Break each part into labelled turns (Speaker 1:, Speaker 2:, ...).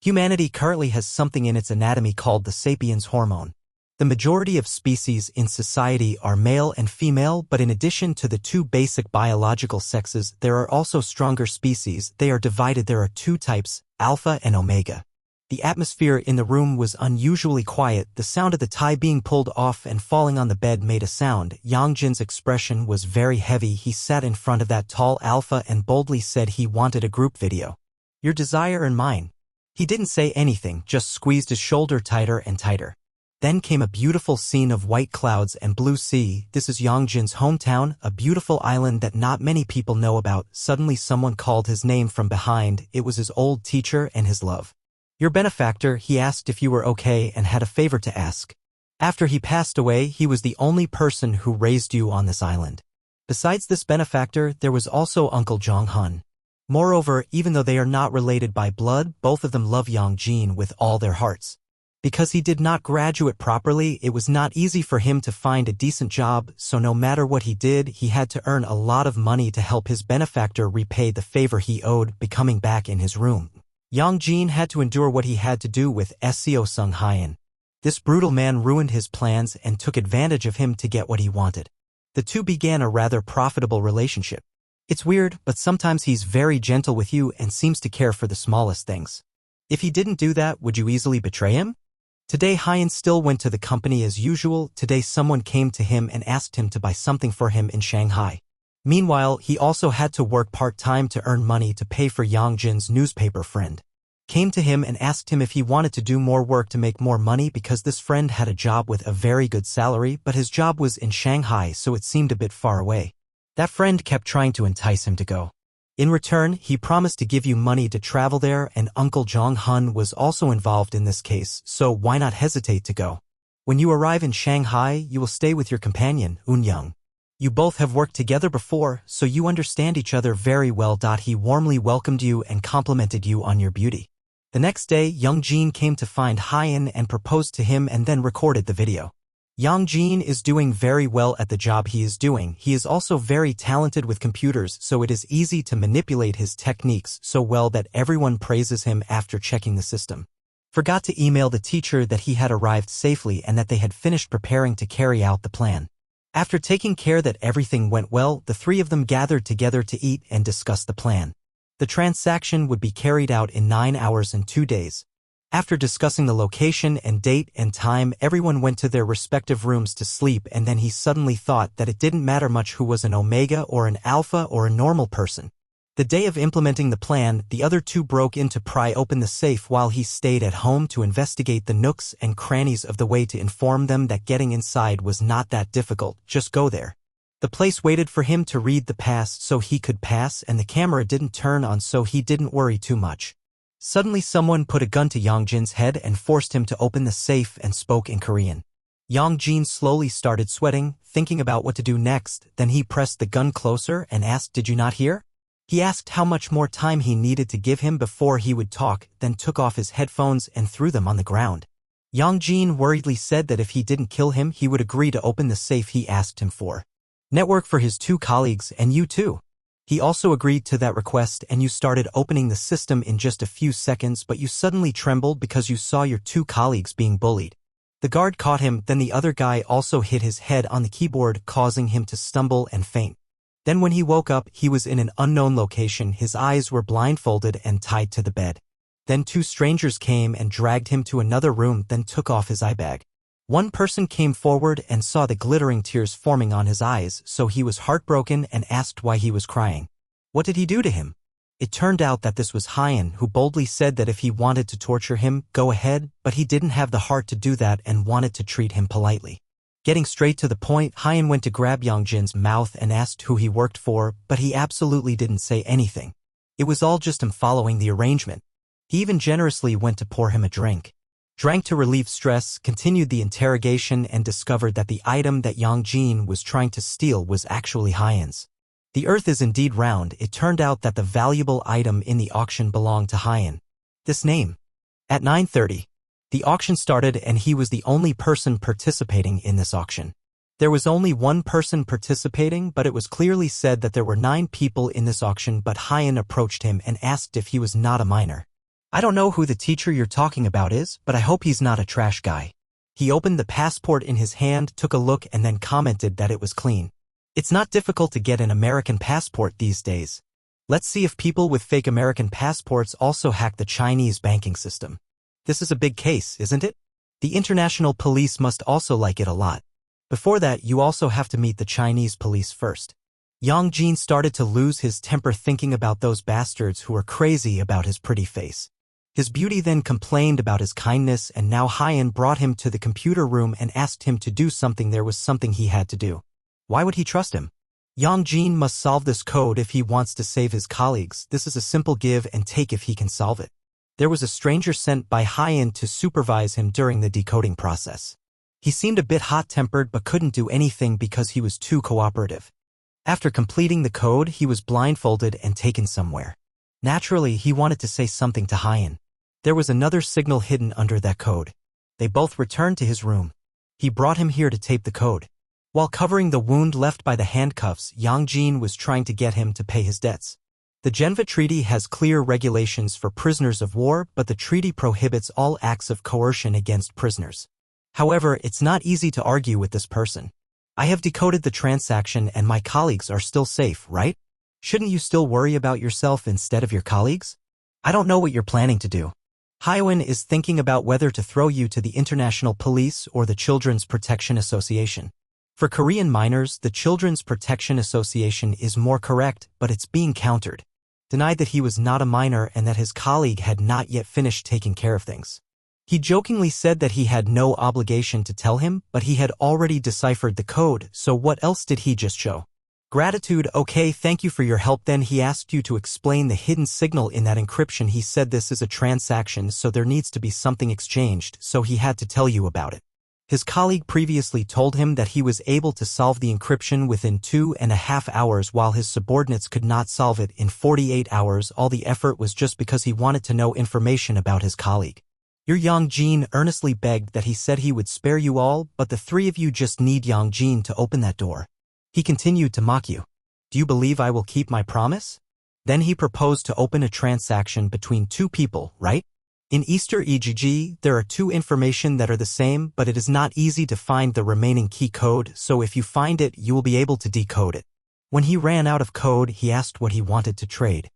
Speaker 1: Humanity currently has something in its anatomy called the sapiens hormone. The majority of species in society are male and female, but in addition to the two basic biological sexes, there are also stronger species. They are divided. There are two types, alpha and omega. The atmosphere in the room was unusually quiet. The sound of the tie being pulled off and falling on the bed made a sound. Yongjin's expression was very heavy. He sat in front of that tall alpha and boldly said he wanted a group video. Your desire and mine. He didn't say anything, just squeezed his shoulder tighter and tighter. Then came a beautiful scene of white clouds and blue sea. This is Yongjin's hometown, a beautiful island that not many people know about. Suddenly someone called his name from behind. It was his old teacher and his love. Your benefactor. He asked if you were okay and had a favor to ask. After he passed away, he was the only person who raised you on this island. Besides this benefactor, there was also Uncle Jong-hun. Moreover, even though they are not related by blood, both of them love Yongjin with all their hearts. Because he did not graduate properly, it was not easy for him to find a decent job, so no matter what he did, he had to earn a lot of money to help his benefactor repay the favor he owed by coming back in his room. Yongjin had to endure what he had to do with Seo Sung Hyen. This brutal man ruined his plans and took advantage of him to get what he wanted. The two began a rather profitable relationship. It's weird, but sometimes he's very gentle with you and seems to care for the smallest things. If he didn't do that, would you easily betray him? Today Hyen still went to the company as usual. Today someone came to him and asked him to buy something for him in Shanghai. Meanwhile, he also had to work part-time to earn money to pay for Yongjin's newspaper friend. Came to him and asked him if he wanted to do more work to make more money because this friend had a job with a very good salary, but his job was in Shanghai, so it seemed a bit far away. That friend kept trying to entice him to go. In return, he promised to give you money to travel there, and Uncle Jong-hun was also involved in this case, so why not hesitate to go? When you arrive in Shanghai, you will stay with your companion, Eun-young. You both have worked together before, so you understand each other very well. He warmly welcomed you and complimented you on your beauty. The next day, Yongjin came to find Hyen and proposed to him and then recorded the video. Yongjin is doing very well at the job he is doing. He is also very talented with computers, so it is easy to manipulate his techniques so well that everyone praises him after checking the system. Forgot to email the teacher that he had arrived safely and that they had finished preparing to carry out the plan. After taking care that everything went well, the three of them gathered together to eat and discuss the plan. The transaction would be carried out in 9 hours and 2 days. After discussing the location and date and time, everyone went to their respective rooms to sleep, and then he suddenly thought that it didn't matter much who was an omega or an alpha or a normal person. The day of implementing the plan, the other two broke in to pry open the safe while he stayed at home to investigate the nooks and crannies of the way to inform them that getting inside was not that difficult, just go there. The place waited for him to read the pass so he could pass, and the camera didn't turn on so he didn't worry too much. Suddenly someone put a gun to Yongjin's head and forced him to open the safe and spoke in Korean. Yongjin slowly started sweating, thinking about what to do next. Then he pressed the gun closer and asked, "Did you not hear?" He asked how much more time he needed to give him before he would talk, then took off his headphones and threw them on the ground. Yongjin worriedly said that if he didn't kill him, he would agree to open the safe he asked him for. Network for his two colleagues and you too. He also agreed to that request, and you started opening the system in just a few seconds, but you suddenly trembled because you saw your two colleagues being bullied. The guard caught him, then the other guy also hit his head on the keyboard, causing him to stumble and faint. Then when he woke up, he was in an unknown location. His eyes were blindfolded and tied to the bed. Then two strangers came and dragged him to another room, then took off his eye bag. One person came forward and saw the glittering tears forming on his eyes, so he was heartbroken and asked why he was crying. What did he do to him? It turned out that this was Hyen, who boldly said that if he wanted to torture him, go ahead, but he didn't have the heart to do that and wanted to treat him politely. Getting straight to the point, Hyen went to grab Yongjin's mouth and asked who he worked for, but he absolutely didn't say anything. It was all just him following the arrangement. He even generously went to pour him a drink. Drank to relieve stress, continued the interrogation, and discovered that the item that Yongjin was trying to steal was actually Hyen's. The earth is indeed round. It turned out that the valuable item in the auction belonged to Hyen. This name. At 9:30, the auction started and he was the only person participating in this auction. There was only one person participating, but it was clearly said that there were 9 people in this auction, but Hyen approached him and asked if he was not a minor. I don't know who the teacher you're talking about is, but I hope he's not a trash guy. He opened the passport in his hand, took a look and then commented that it was clean. It's not difficult to get an American passport these days. Let's see if people with fake American passports also hack the Chinese banking system. This is a big case, isn't it? The international police must also like it a lot. Before that, you also have to meet the Chinese police first. Yang Jin started to lose his temper thinking about those bastards who were crazy about his pretty face. His beauty then complained about his kindness, and now Hyan brought him to the computer room and asked him to do something. There was something he had to do. Why would he trust him? Yang Jin must solve this code if he wants to save his colleagues. This is a simple give and take if he can solve it. There was a stranger sent by Hyan to supervise him during the decoding process. He seemed a bit hot-tempered but couldn't do anything because he was too cooperative. After completing the code, he was blindfolded and taken somewhere. Naturally, he wanted to say something to Hyan. There was another signal hidden under that code. They both returned to his room. He brought him here to tape the code. While covering the wound left by the handcuffs, Yang Jin was trying to get him to pay his debts. The Geneva Treaty has clear regulations for prisoners of war, but the treaty prohibits all acts of coercion against prisoners. However, it's not easy to argue with this person. I have decoded the transaction and my colleagues are still safe, right? Shouldn't you still worry about yourself instead of your colleagues? I don't know what you're planning to do. Hyan is thinking about whether to throw you to the International Police or the Children's Protection Association. For Korean minors, the Children's Protection Association is more correct, but it's being countered. Denied that he was not a minor and that his colleague had not yet finished taking care of things. He jokingly said that he had no obligation to tell him, but he had already deciphered the code, so what else did he just show? Gratitude. Okay, thank you for your help. Then he asked you to explain the hidden signal in that encryption. He said this is a transaction, so there needs to be something exchanged, so he had to tell you about it. His colleague previously told him that he was able to solve the encryption within 2.5 hours while his subordinates could not solve it in 48 hours. All the effort was just because he wanted to know information about his colleague. Your Yang Jin earnestly begged that he said he would spare you all, but the three of you just need Yang Jin to open that door. He continued to mock you. Do you believe I will keep my promise? Then he proposed to open a transaction between two people, right? In Easter EGG, there are two information that are the same, but it is not easy to find the remaining key code, so if you find it, you will be able to decode it. When he ran out of code, he asked what he wanted to trade.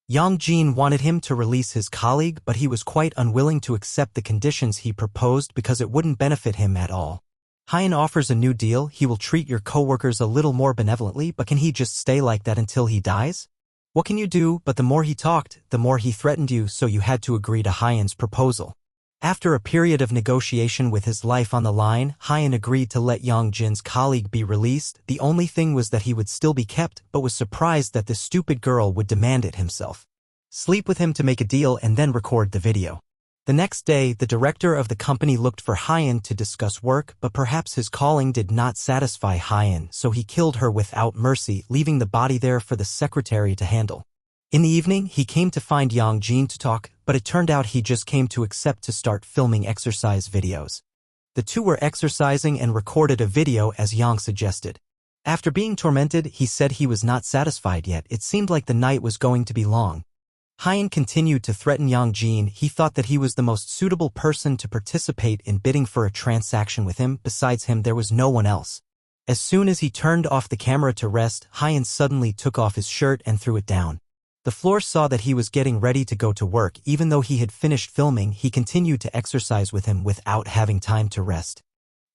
Speaker 1: Yang Jin wanted him to release his colleague, but he was quite unwilling to accept the conditions he proposed because it wouldn't benefit him at all. Hyan offers a new deal. He will treat your coworkers a little more benevolently, but can he just stay like that until he dies? What can you do? But the more he talked, the more he threatened you, so you had to agree to Hyan's proposal. After a period of negotiation with his life on the line, Hyan agreed to let Yang Jin's colleague be released. The only thing was that he would still be kept, but was surprised that this stupid girl would demand it himself. Sleep with him to make a deal and then record the video. The next day, the director of the company looked for Hyan to discuss work, but perhaps his calling did not satisfy Hyan, so he killed her without mercy, leaving the body there for the secretary to handle. In the evening, he came to find Yang Jin to talk, but it turned out he just came to accept to start filming exercise videos. The two were exercising and recorded a video as Yang suggested. After being tormented, he said he was not satisfied yet. It seemed like the night was going to be long. Hyan continued to threaten Yang Jin. He thought that he was the most suitable person to participate in bidding for a transaction with him. Besides him, there was no one else. As soon as he turned off the camera to rest, Hyan suddenly took off his shirt and threw it down. The floor saw that he was getting ready to go to work. Even though he had finished filming, he continued to exercise with him without having time to rest.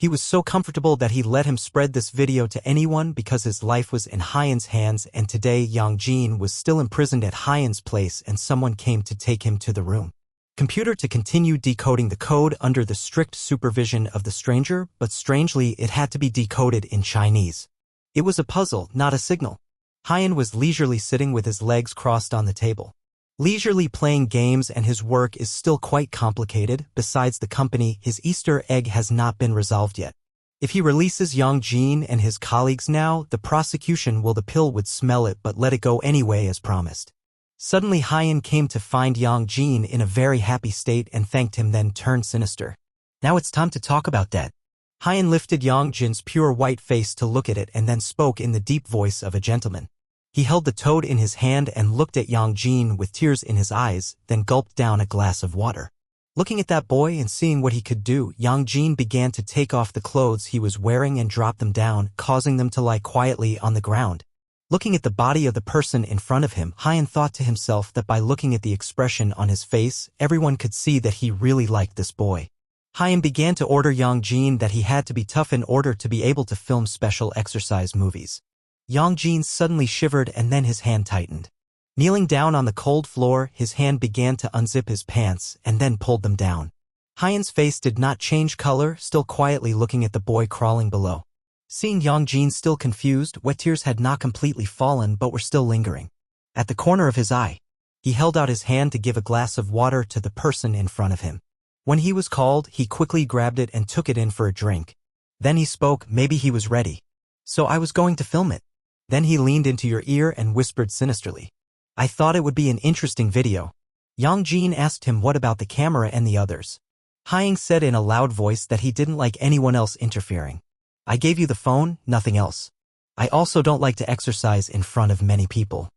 Speaker 1: He was so comfortable that he let him spread this video to anyone because his life was in Hyan's hands, and today Yang Jin was still imprisoned at Hyan's place and someone came to take him to the room. Computer to continue decoding the code under the strict supervision of the stranger, but strangely it had to be decoded in Chinese. It was a puzzle, not a signal. Hyan was leisurely sitting with his legs crossed on the table. Leisurely playing games, and his work is still quite complicated. Besides the company, his Easter egg has not been resolved yet. If he releases Yang Jin and his colleagues now, the prosecution will the pill would smell it but let it go anyway as promised. Suddenly Hyan came to find Yang Jin in a very happy state and thanked him, then turned sinister. Now it's time to talk about that. Hyan lifted Yang Jin's pure white face to look at it and then spoke in the deep voice of a gentleman. He held the toad in his hand and looked at Yang Jin with tears in his eyes, then gulped down a glass of water. Looking at that boy and seeing what he could do, Yang Jin began to take off the clothes he was wearing and drop them down, causing them to lie quietly on the ground. Looking at the body of the person in front of him, Hyan thought to himself that by looking at the expression on his face, everyone could see that he really liked this boy. Hyan began to order Yang Jin that he had to be tough in order to be able to film special exercise movies. Yang Jin suddenly shivered and then his hand tightened. Kneeling down on the cold floor, his hand began to unzip his pants and then pulled them down. Hyan's face did not change color, still quietly looking at the boy crawling below. Seeing Yang Jin still confused, wet tears had not completely fallen but were still lingering. At the corner of his eye, he held out his hand to give a glass of water to the person in front of him. When he was called, he quickly grabbed it and took it in for a drink. Then he spoke, maybe he was ready. So I was going to film it. Then he leaned into your ear and whispered sinisterly. I thought it would be an interesting video. Yang Jin asked him what about the camera and the others. Hyang said in a loud voice that he didn't like anyone else interfering. I gave you the phone, nothing else. I also don't like to exercise in front of many people.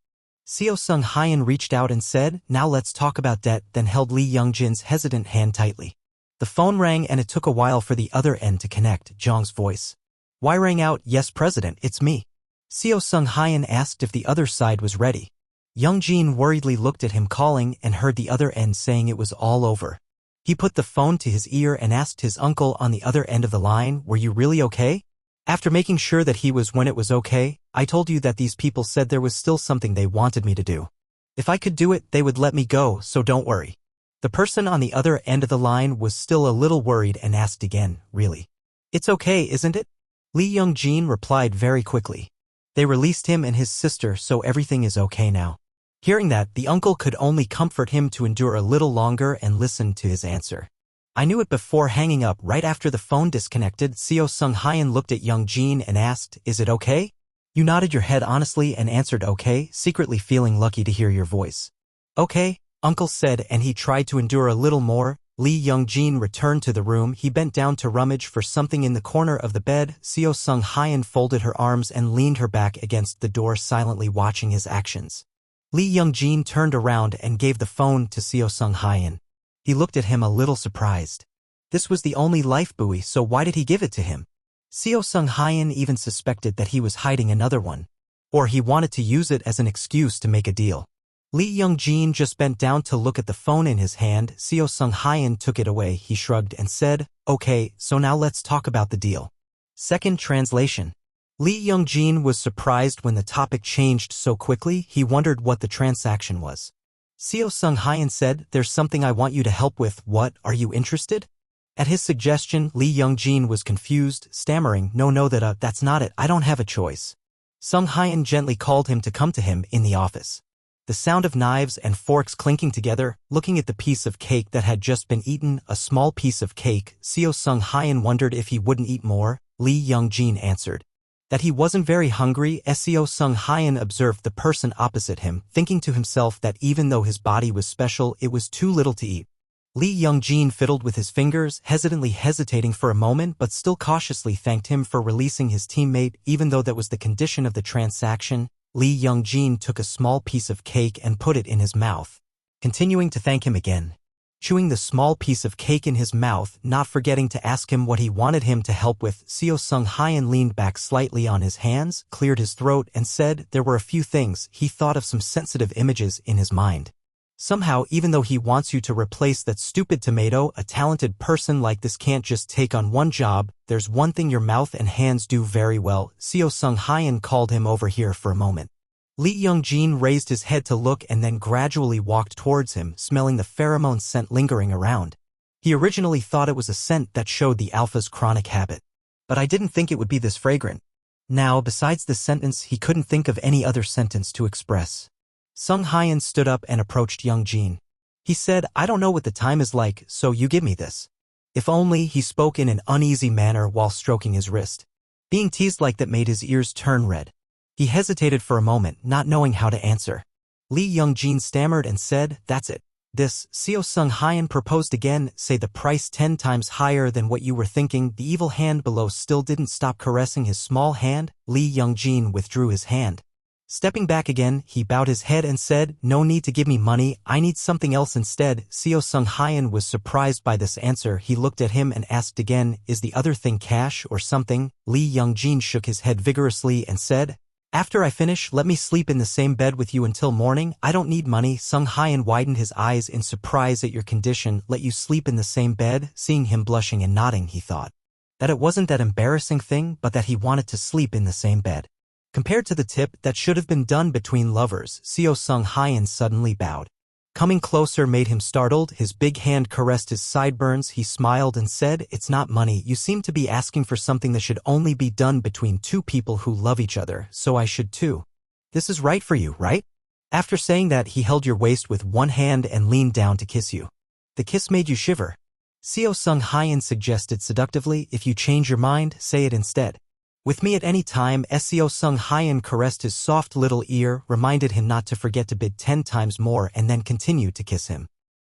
Speaker 1: Seo Sung Hyan reached out and said, now let's talk about debt, then held Lee Youngjin's hesitant hand tightly. The phone rang and it took a while for the other end to connect, Jong's voice. Why rang out, yes President, it's me. Seo Sung Hyan asked if the other side was ready. Youngjin worriedly looked at him calling and heard the other end saying it was all over. He put the phone to his ear and asked his uncle on the other end of the line, were you really okay? After making sure that he was when it was okay, I told you that these people said there was still something they wanted me to do. If I could do it, they would let me go, so don't worry. The person on the other end of the line was still a little worried and asked again, really? It's okay, isn't it? Lee Youngjin replied very quickly. They released him and his sister, so everything is okay now. Hearing that, the uncle could only comfort him to endure a little longer and listen to his answer. I knew it before hanging up. Right after the phone disconnected, Seo Sung Hyan looked at Youngjin and asked, is it okay? You nodded your head honestly and answered okay, secretly feeling lucky to hear your voice. Okay, uncle said, and he tried to endure a little more. Lee Youngjin returned to the room. He bent down to rummage for something in the corner of the bed. Seo Sung Hyan folded her arms and leaned her back against the door, silently watching his actions. Lee Youngjin turned around and gave the phone to Seo Sung Hyan. He looked at him a little surprised. This was the only life buoy, so why did he give it to him? Seo Sung Hyan even suspected that he was hiding another one. Or he wanted to use it as an excuse to make a deal. Lee Youngjin just bent down to look at the phone in his hand. Seo Sung Hyan took it away. He shrugged and said, okay, so now let's talk about the deal. Second translation. Lee Youngjin was surprised when the topic changed so quickly. He wondered what the transaction was. Seo Sung Hyan said, there's something I want you to help with. What, are you interested? At his suggestion, Lee Youngjin was confused, stammering, no, that's not it, I don't have a choice. Sung Hyan gently called him to come to him in the office. The sound of knives and forks clinking together, looking at the piece of cake that had just been eaten, a small piece of cake, Seo Sung Hyan wondered if he wouldn't eat more. Lee Youngjin answered that he wasn't very hungry. Seo Sung Hyan observed the person opposite him, thinking to himself that even though his body was special, it was too little to eat. Lee Youngjin fiddled with his fingers, hesitating for a moment but still cautiously thanked him for releasing his teammate, even though that was the condition of the transaction. Lee Youngjin took a small piece of cake and put it in his mouth, continuing to thank him again. Chewing the small piece of cake in his mouth, not forgetting to ask him what he wanted him to help with, Seo Sung Hyan leaned back slightly on his hands, cleared his throat and said there were a few things. He thought of some sensitive images in his mind. Somehow, even though he wants you to replace that stupid tomato, a talented person like this can't just take on one job. There's one thing your mouth and hands do very well. Seo Sung Hyan called him over here for a moment. Lee Youngjin raised his head to look and then gradually walked towards him, smelling the pheromone scent lingering around. He originally thought it was a scent that showed the alpha's chronic habit. But I didn't think it would be this fragrant. Now, besides this sentence, he couldn't think of any other sentence to express. Sung Hyan stood up and approached Youngjin. He said, I don't know what the time is like, so you give me this. If only. He spoke in an uneasy manner while stroking his wrist. Being teased like that made his ears turn red. He hesitated for a moment, not knowing how to answer. Lee Youngjin stammered and said, that's it. This. Seo Sung Hyan proposed again, say the price 10 times higher than what you were thinking. The evil hand below still didn't stop caressing his small hand. Lee Youngjin withdrew his hand. Stepping back again, he bowed his head and said, "No need to give me money, I need something else instead." Seo Sung Hyun was surprised by this answer. He looked at him and asked again, "Is the other thing cash or something?" Lee Young-jin shook his head vigorously and said, "After I finish, let me sleep in the same bed with you until morning. I don't need money." Sung Hyun widened his eyes in surprise at your condition. Let you sleep in the same bed? Seeing him blushing and nodding, he thought that it wasn't that embarrassing thing, but that he wanted to sleep in the same bed. Compared to the tip that should have been done between lovers, Seo Sung Hyun suddenly bowed. Coming closer made him startled. His big hand caressed his sideburns. He smiled and said, "It's not money. You seem to be asking for something that should only be done between two people who love each other, so I should too. This is right for you, right?" After saying that, he held your waist with one hand and leaned down to kiss you. The kiss made you shiver. Seo Sung Hyun suggested seductively, "If you change your mind, say it instead. With me at any time." Seo Sung Hyun caressed his soft little ear, reminded him not to forget to bid 10 times more, and then continued to kiss him.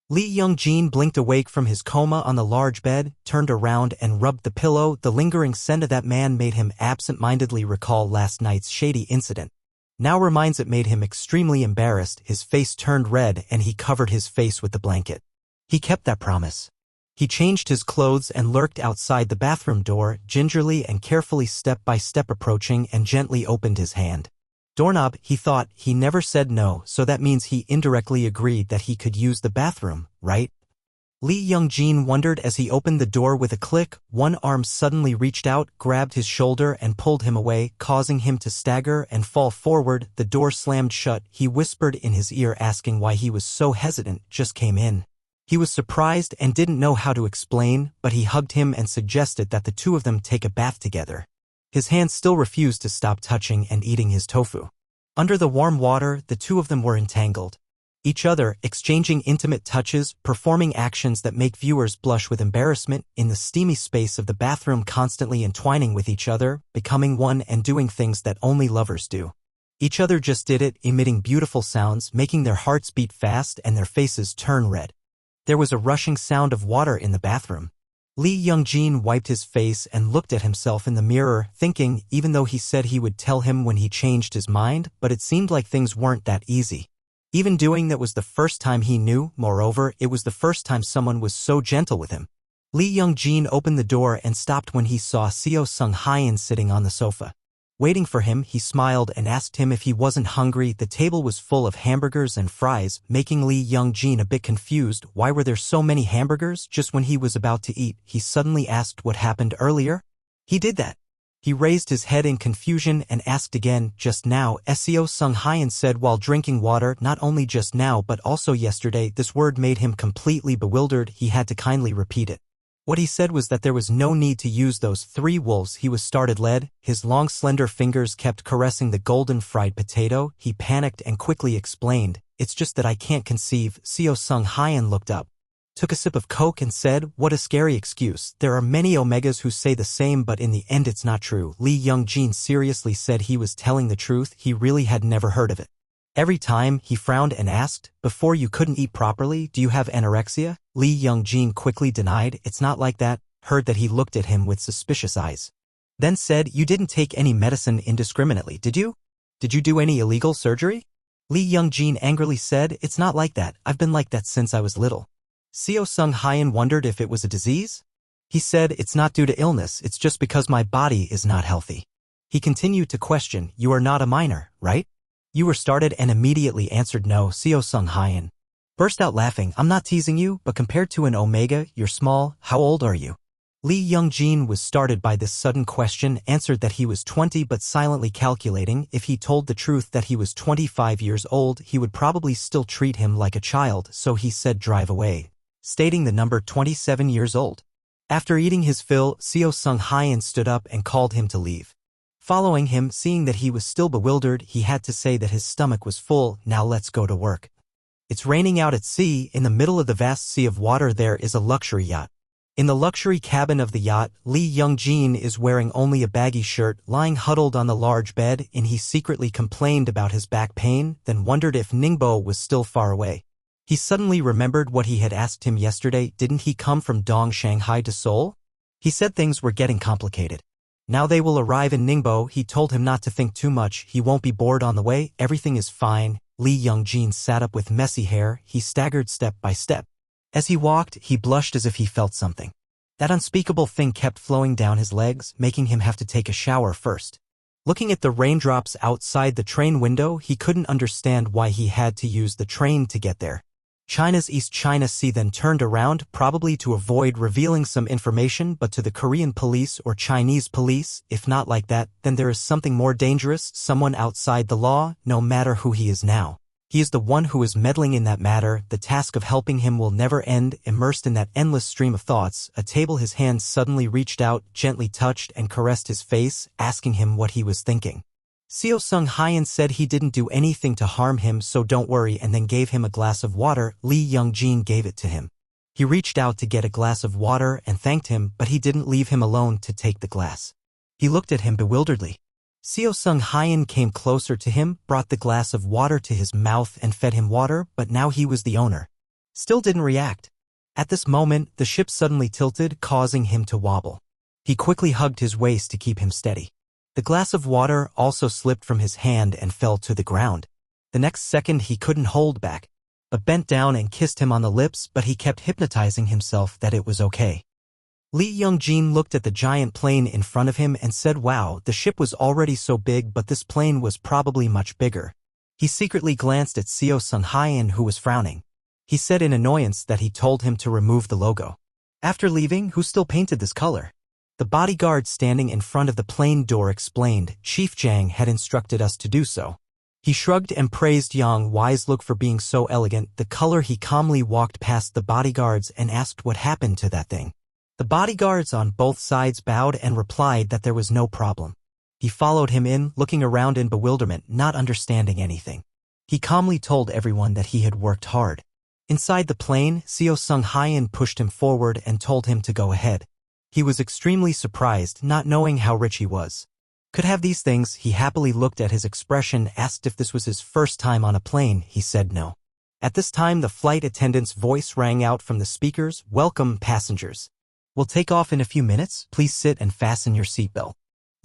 Speaker 1: Lee Young-jin blinked awake from his coma on the large bed, turned around and rubbed the pillow. The lingering scent of that man made him absent-mindedly recall last night's shady incident. Now reminds it made him extremely embarrassed. His face turned red and he covered his face with the blanket. He kept that promise. He changed his clothes and lurked outside the bathroom door, gingerly and carefully step by step approaching, and gently opened his hand. Doorknob, he thought. He never said no, so that means he indirectly agreed that he could use the bathroom, right? Lee Young-jin wondered as he opened the door with a click. One arm suddenly reached out, grabbed his shoulder and pulled him away, causing him to stagger and fall forward. The door slammed shut. He whispered in his ear asking why he was so hesitant. "Just came in." He was surprised and didn't know how to explain, but he hugged him and suggested that the two of them take a bath together. His hands still refused to stop touching and eating his tofu. Under the warm water, the two of them were entangled. Each other, exchanging intimate touches, performing actions that make viewers blush with embarrassment, in the steamy space of the bathroom, constantly entwining with each other, becoming one and doing things that only lovers do. Each other just did it, emitting beautiful sounds, making their hearts beat fast and their faces turn red. There was a rushing sound of water in the bathroom. Lee Young-jin wiped his face and looked at himself in the mirror, thinking, even though he said he would tell him when he changed his mind, but it seemed like things weren't that easy. Even doing that was the first time he knew. Moreover, it was the first time someone was so gentle with him. Lee Young-jin opened the door and stopped when he saw Seo Sung Hyun sitting on the sofa. Waiting for him, he smiled and asked him if he wasn't hungry. The table was full of hamburgers and fries, making Lee Young-jin a bit confused. Why were there so many hamburgers? Just when he was about to eat, he suddenly asked what happened earlier. He did that. He raised his head in confusion and asked again, "Just now?" Seo Sung Hyun said while drinking water, "Not only just now but also yesterday." This word made him completely bewildered. He had to kindly repeat it. What he said was that there was no need to use those 3 wolves. He was started led. His long slender fingers kept caressing the golden fried potato. He panicked and quickly explained, "It's just that I can't conceive." Seo Sung Hyun looked up, took a sip of Coke and said, "What a scary excuse. There are many Omegas who say the same, but in the end it's not true." Lee Young-jin seriously said he was telling the truth. He really had never heard of it. Every time, he frowned and asked, "Before you couldn't eat properly? Do you have anorexia?" Lee Young-jin quickly denied, "It's not like that." Heard that he looked at him with suspicious eyes. Then said, "You didn't take any medicine indiscriminately, did you? Did you do any illegal surgery?" Lee Young-jin angrily said, "It's not like that. I've been like that since I was little." Seo Sung Hyun wondered if it was a disease. He said, "It's not due to illness, it's just because my body is not healthy." He continued to question, "You are not a minor, right? You were started?" and immediately answered no. Seo Sung Hyun burst out laughing. "I'm not teasing you, but compared to an Omega, you're small. How old are you?" Lee Young-jin was startled by this sudden question, answered that he was 20 but silently calculating. If he told the truth that he was 25 years old, he would probably still treat him like a child, so he said drive away, stating the number 27 years old. After eating his fill, Seo Sung Hyun stood up and called him to leave. Following him, seeing that he was still bewildered, he had to say that his stomach was full. "Now let's go to work." It's raining out at sea. In the middle of the vast sea of water there is a luxury yacht. In the luxury cabin of the yacht, Lee Young-jin is wearing only a baggy shirt, lying huddled on the large bed, and he secretly complained about his back pain, then wondered if Ningbo was still far away. He suddenly remembered what he had asked him yesterday. Didn't he come from Dong Shanghai to Seoul? He said things were getting complicated. Now they will arrive in Ningbo. He told him not to think too much, he won't be bored on the way, everything is fine. Liucong sat up with messy hair, he staggered step by step. As he walked, he blushed as if he felt something. That unspeakable thing kept flowing down his legs, making him have to take a shower first. Looking at the raindrops outside the train window, he couldn't understand why he had to use the train to get there. China's East China Sea then turned around, probably to avoid revealing some information, but to the Korean police or Chinese police, if not like that, then there is something more dangerous, someone outside the law, no matter who he is now. He is the one who is meddling in that matter, the task of helping him will never end, immersed in that endless stream of thoughts, a table his hands suddenly reached out, gently touched and caressed his face, asking him what he was thinking. Seo Sung Hyan said he didn't do anything to harm him, so don't worry, and then gave him a glass of water. Liucong gave it to him. He reached out to get a glass of water and thanked him, but he didn't leave him alone to take the glass. He looked at him bewilderedly. Seo Sung Hyan came closer to him, brought the glass of water to his mouth and fed him water, but now he was the owner. Still didn't react. At this moment, the ship suddenly tilted, causing him to wobble. He quickly hugged his waist to keep him steady. The glass of water also slipped from his hand and fell to the ground. The next second he couldn't hold back, but bent down and kissed him on the lips, but he kept hypnotizing himself that it was okay. Liucong looked at the giant plane in front of him and said, wow, the ship was already so big, but this plane was probably much bigger. He secretly glanced at Seo Sung Hyan, who was frowning. He said in annoyance that he told him to remove the logo. After leaving, who still painted this color? The bodyguard standing in front of the plane door explained, Chief Jang had instructed us to do so. He shrugged and praised Yang Wai's look for being so elegant, the color. He calmly walked past the bodyguards and asked what happened to that thing. The bodyguards on both sides bowed and replied that there was no problem. He followed him in, looking around in bewilderment, not understanding anything. He calmly told everyone that he had worked hard. Inside the plane, Seo Sung Hyan pushed him forward and told him to go ahead. He was extremely surprised, not knowing how rich he was. Could have these things. He happily looked at his expression, asked if this was his first time on a plane. He said no. At this time the flight attendant's voice rang out from the speakers, welcome passengers. We'll take off in a few minutes, please sit and fasten your seatbelt.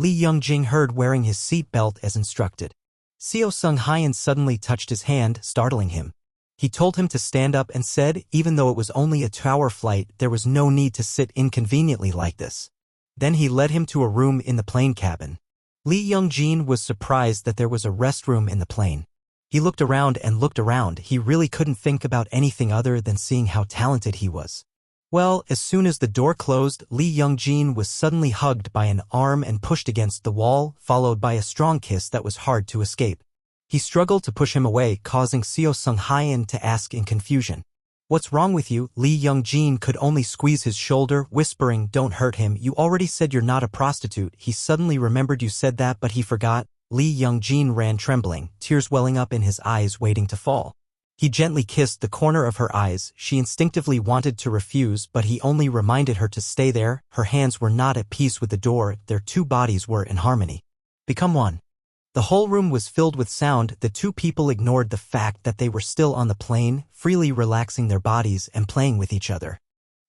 Speaker 1: Liucong heard wearing his seatbelt as instructed. Seo Sung Hyan suddenly touched his hand, startling him. He told him to stand up and said, even though it was only a 2-hour flight, there was no need to sit inconveniently like this. Then he led him to a room in the plane cabin. Liucong was surprised that there was a restroom in the plane. He looked around and looked around. He really couldn't think about anything other than seeing how talented he was. Well, as soon as the door closed, Liucong was suddenly hugged by an arm and pushed against the wall, followed by a strong kiss that was hard to escape. He struggled to push him away, causing Seo Sung Hyan to ask in confusion. What's wrong with you? Liucong could only squeeze his shoulder, whispering, don't hurt him, you already said you're not a prostitute. He suddenly remembered you said that, but he forgot. Liucong ran trembling, tears welling up in his eyes waiting to fall. He gently kissed the corner of her eyes. She instinctively wanted to refuse, but he only reminded her to stay there. Her hands were not at peace with the door, their two bodies were in harmony. Become one. The whole room was filled with sound. The two people ignored the fact that they were still on the plane, freely relaxing their bodies and playing with each other.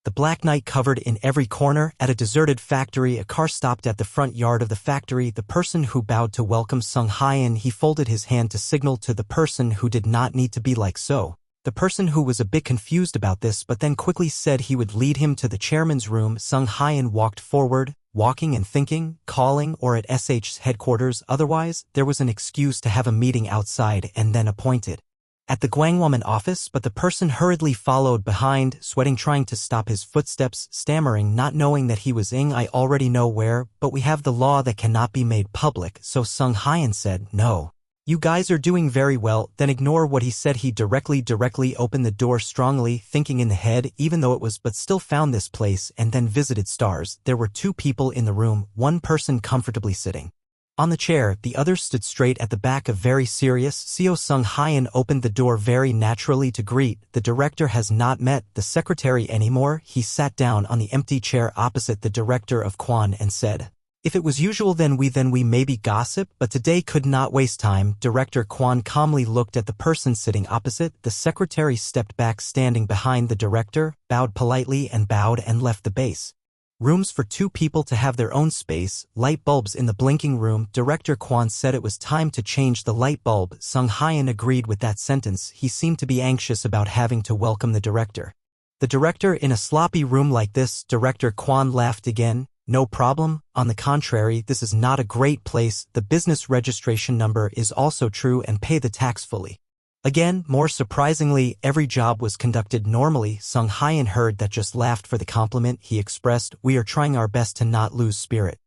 Speaker 1: The black night covered in every corner. At a deserted factory, a car stopped at the front yard of the factory. The person who bowed to welcome Sung Hyan, he folded his hand to signal to the person who did not need to be like so. The person who was a bit confused about this but then quickly said he would lead him to the chairman's room. Sung Hyan walked forward, walking and thinking, calling or at SH's headquarters. Otherwise, there was an excuse to have a meeting outside and then appointed at the Gwangwoman office, but the person hurriedly followed behind, sweating, trying to stop his footsteps, stammering, not knowing that he was in. I already know where, but we have the law that cannot be made public. So Sung Hyan said, no. You guys are doing very well, then ignore what he said. He directly opened the door strongly, thinking in the head, even though it was, but still found this place, and then visited stars. There were two people in the room, one person comfortably sitting on the chair, the other stood straight at the back, of very serious. Seo Sung Hyan opened the door very naturally to greet. The director has not met the secretary anymore. He sat down on the empty chair opposite the director of Kwon and said, if it was usual then we maybe gossip, but today could not waste time. Director Kwon calmly looked at the person sitting opposite. The secretary stepped back, standing behind the director, bowed politely and left the base. Rooms for 2 people to have their own space, light bulbs in the blinking room. Director Kwon said it was time to change the light bulb. Sung Hyun agreed with that sentence. He seemed to be anxious about having to welcome the director. The director in a sloppy room like this. Director Kwon laughed again. No problem, on the contrary, this is not a great place. The business registration number is also true and pay the tax fully. Again, more surprisingly, every job was conducted normally. Sung Hyun heard that, just laughed for the compliment. He expressed, "We are trying our best to not lose spirit."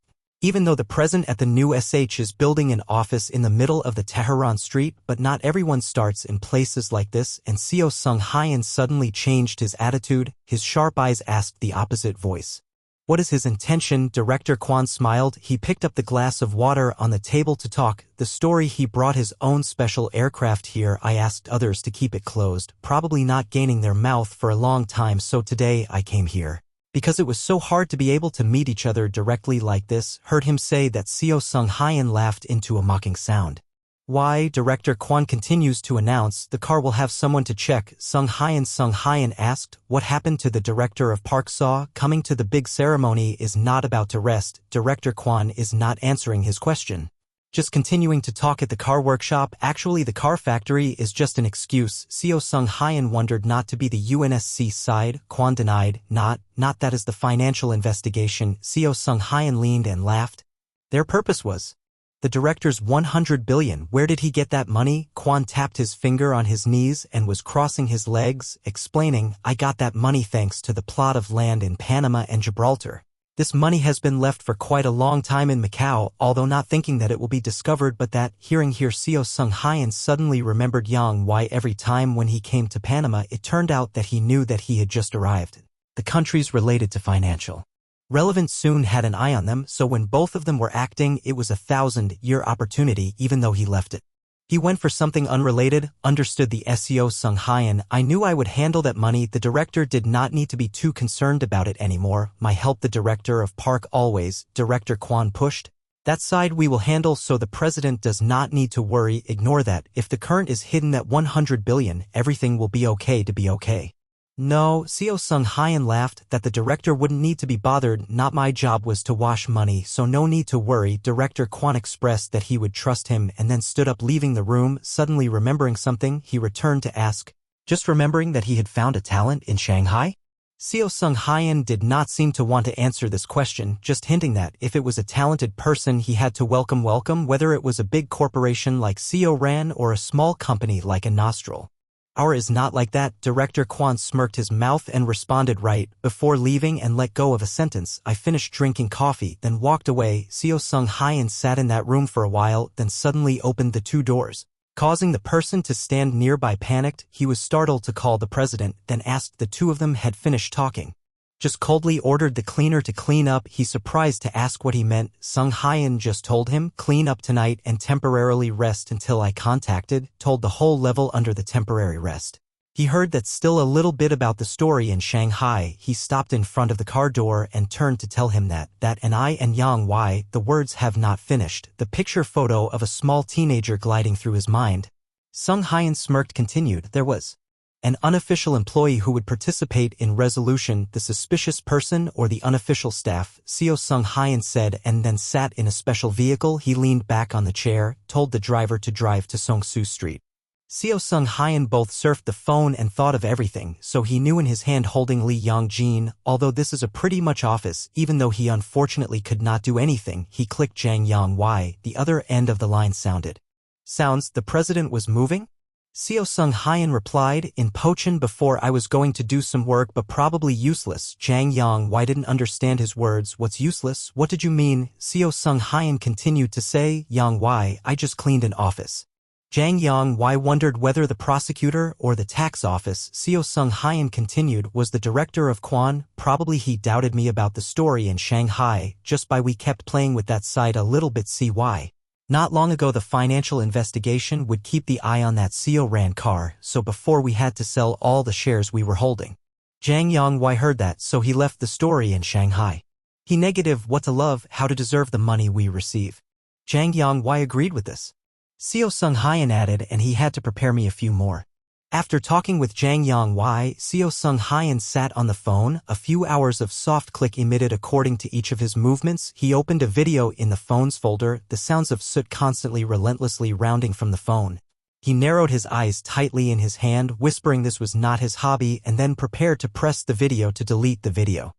Speaker 1: Even though the president at the new SH is building an office in the middle of the Tehran street, but not everyone starts in places like this, and CEO Sung Hyun suddenly changed his attitude. His sharp eyes asked the opposite voice. What is his intention? Director Kwon smiled. He picked up the glass of water on the table to talk. The story, he brought his own special aircraft here. I asked others to keep it closed, probably not gaining their mouth for a long time, so today I came here. Because it was so hard to be able to meet each other directly like this. Heard him say that. CEO Sung Hyun laughed into a mocking sound. Why? Director Kwon continues to announce, the car will have someone to check. Sung Hyun asked, what happened to the director of Park Saw? Coming to the big ceremony is not about to rest. Director Kwon is not answering his question. Just continuing to talk at the car workshop. Actually, the car factory is just an excuse. CEO Sung Hyun wondered not to be the UNSC side. Kwon denied, not that is the financial investigation. CEO Sung Hyun leaned and laughed. Their purpose was the director's 100 billion. Where did he get that money? Kwon tapped his finger on his knees and was crossing his legs, explaining, I got that money thanks to the plot of land in Panama and Gibraltar. This money has been left for quite a long time in Macau, although not thinking that it will be discovered, but that, hearing here, CEO Sung Hyun suddenly remembered Yang Why. Every time when he came to Panama, it turned out that he knew that he had just arrived. The countries related to financial relevance soon had an eye on them, so when both of them were acting, it was a 1,000-year opportunity, even though he left it. He went for something unrelated, understood the CEO Sung Hyun. I knew I would handle that money. The director did not need to be too concerned about it anymore. My help, the director of Park always. Director Kwon pushed. That side we will handle, so the president does not need to worry. Ignore that. If the current is hidden at 100 billion, everything will be okay to be okay. No, CEO Sung Hyun laughed, that the director wouldn't need to be bothered. Not my job was to wash money, so no need to worry. Director Kwon expressed that he would trust him and then stood up, leaving the room. Suddenly remembering something, he returned to ask, just remembering that he had found a talent in Shanghai? CEO Sung Hyun did not seem to want to answer this question, just hinting that if it was a talented person he had to welcome, whether it was a big corporation like CEO Ran or a small company like a Nostril. Our is not like that. Director Kwon smirked his mouth and responded, right before leaving, and let go of a sentence. I finished drinking coffee, then walked away. CEO Sung Hyun sat in that room for a while, then suddenly opened the 2 doors, causing the person to stand nearby panicked. He was startled to call the president, then asked the 2 of them had finished talking. Just coldly ordered the cleaner to clean up. He surprised to ask what he meant. Sung Hyun just told him, clean up tonight and temporarily rest until I contacted, told the whole level under the temporary rest. He heard that still a little bit about the story in Shanghai. He stopped in front of the car door and turned to tell him that and I and Yang Why. The words have not finished. The picture photo of a small teenager gliding through his mind. Sung Hyun smirked, continued, there was an unofficial employee who would participate in resolution, the suspicious person or the unofficial staff, CEO Sung Hyun said, and then sat in a special vehicle. He leaned back on the chair, told the driver to drive to Songsu Street. CEO Sung Hyun both surfed the phone and thought of everything, so he knew in his hand holding Lee Yong-jin, although this is a pretty much office, even though he unfortunately could not do anything. He clicked Jang Yang Why. The other end of the line sounded. Sounds the president was moving? CEO Sung Hyun replied, in Pochin before I was going to do some work but probably useless. Jang Yang Why didn't understand his words. What's useless? What did you mean? CEO Sung Hyun continued to say, Yang Why, I just cleaned an office. Jang Yang Why wondered whether the prosecutor or the tax office. CEO Sung Hyun continued, was the director of Kwon. Probably he doubted me about the story in Shanghai, just by we kept playing with that side a little bit. See why? Not long ago the financial investigation would keep the eye on that CEO Ran car, so before we had to sell all the shares we were holding. Jang Yang Why heard that, so he left the story in Shanghai. He negative what to love, how to deserve the money we receive. Jang Yang Why agreed with this. CEO Sung Hyun added, and he had to prepare me a few more After talking with Jang Yang-wei, Seo Sung-hyun sat on the phone. A few hours of soft click emitted according to each of his movements. He opened a video in the phone's folder, the sounds of soot constantly relentlessly rounding from the phone. He narrowed his eyes tightly in his hand, whispering this was not his hobby, and then prepared to press the video to delete the video.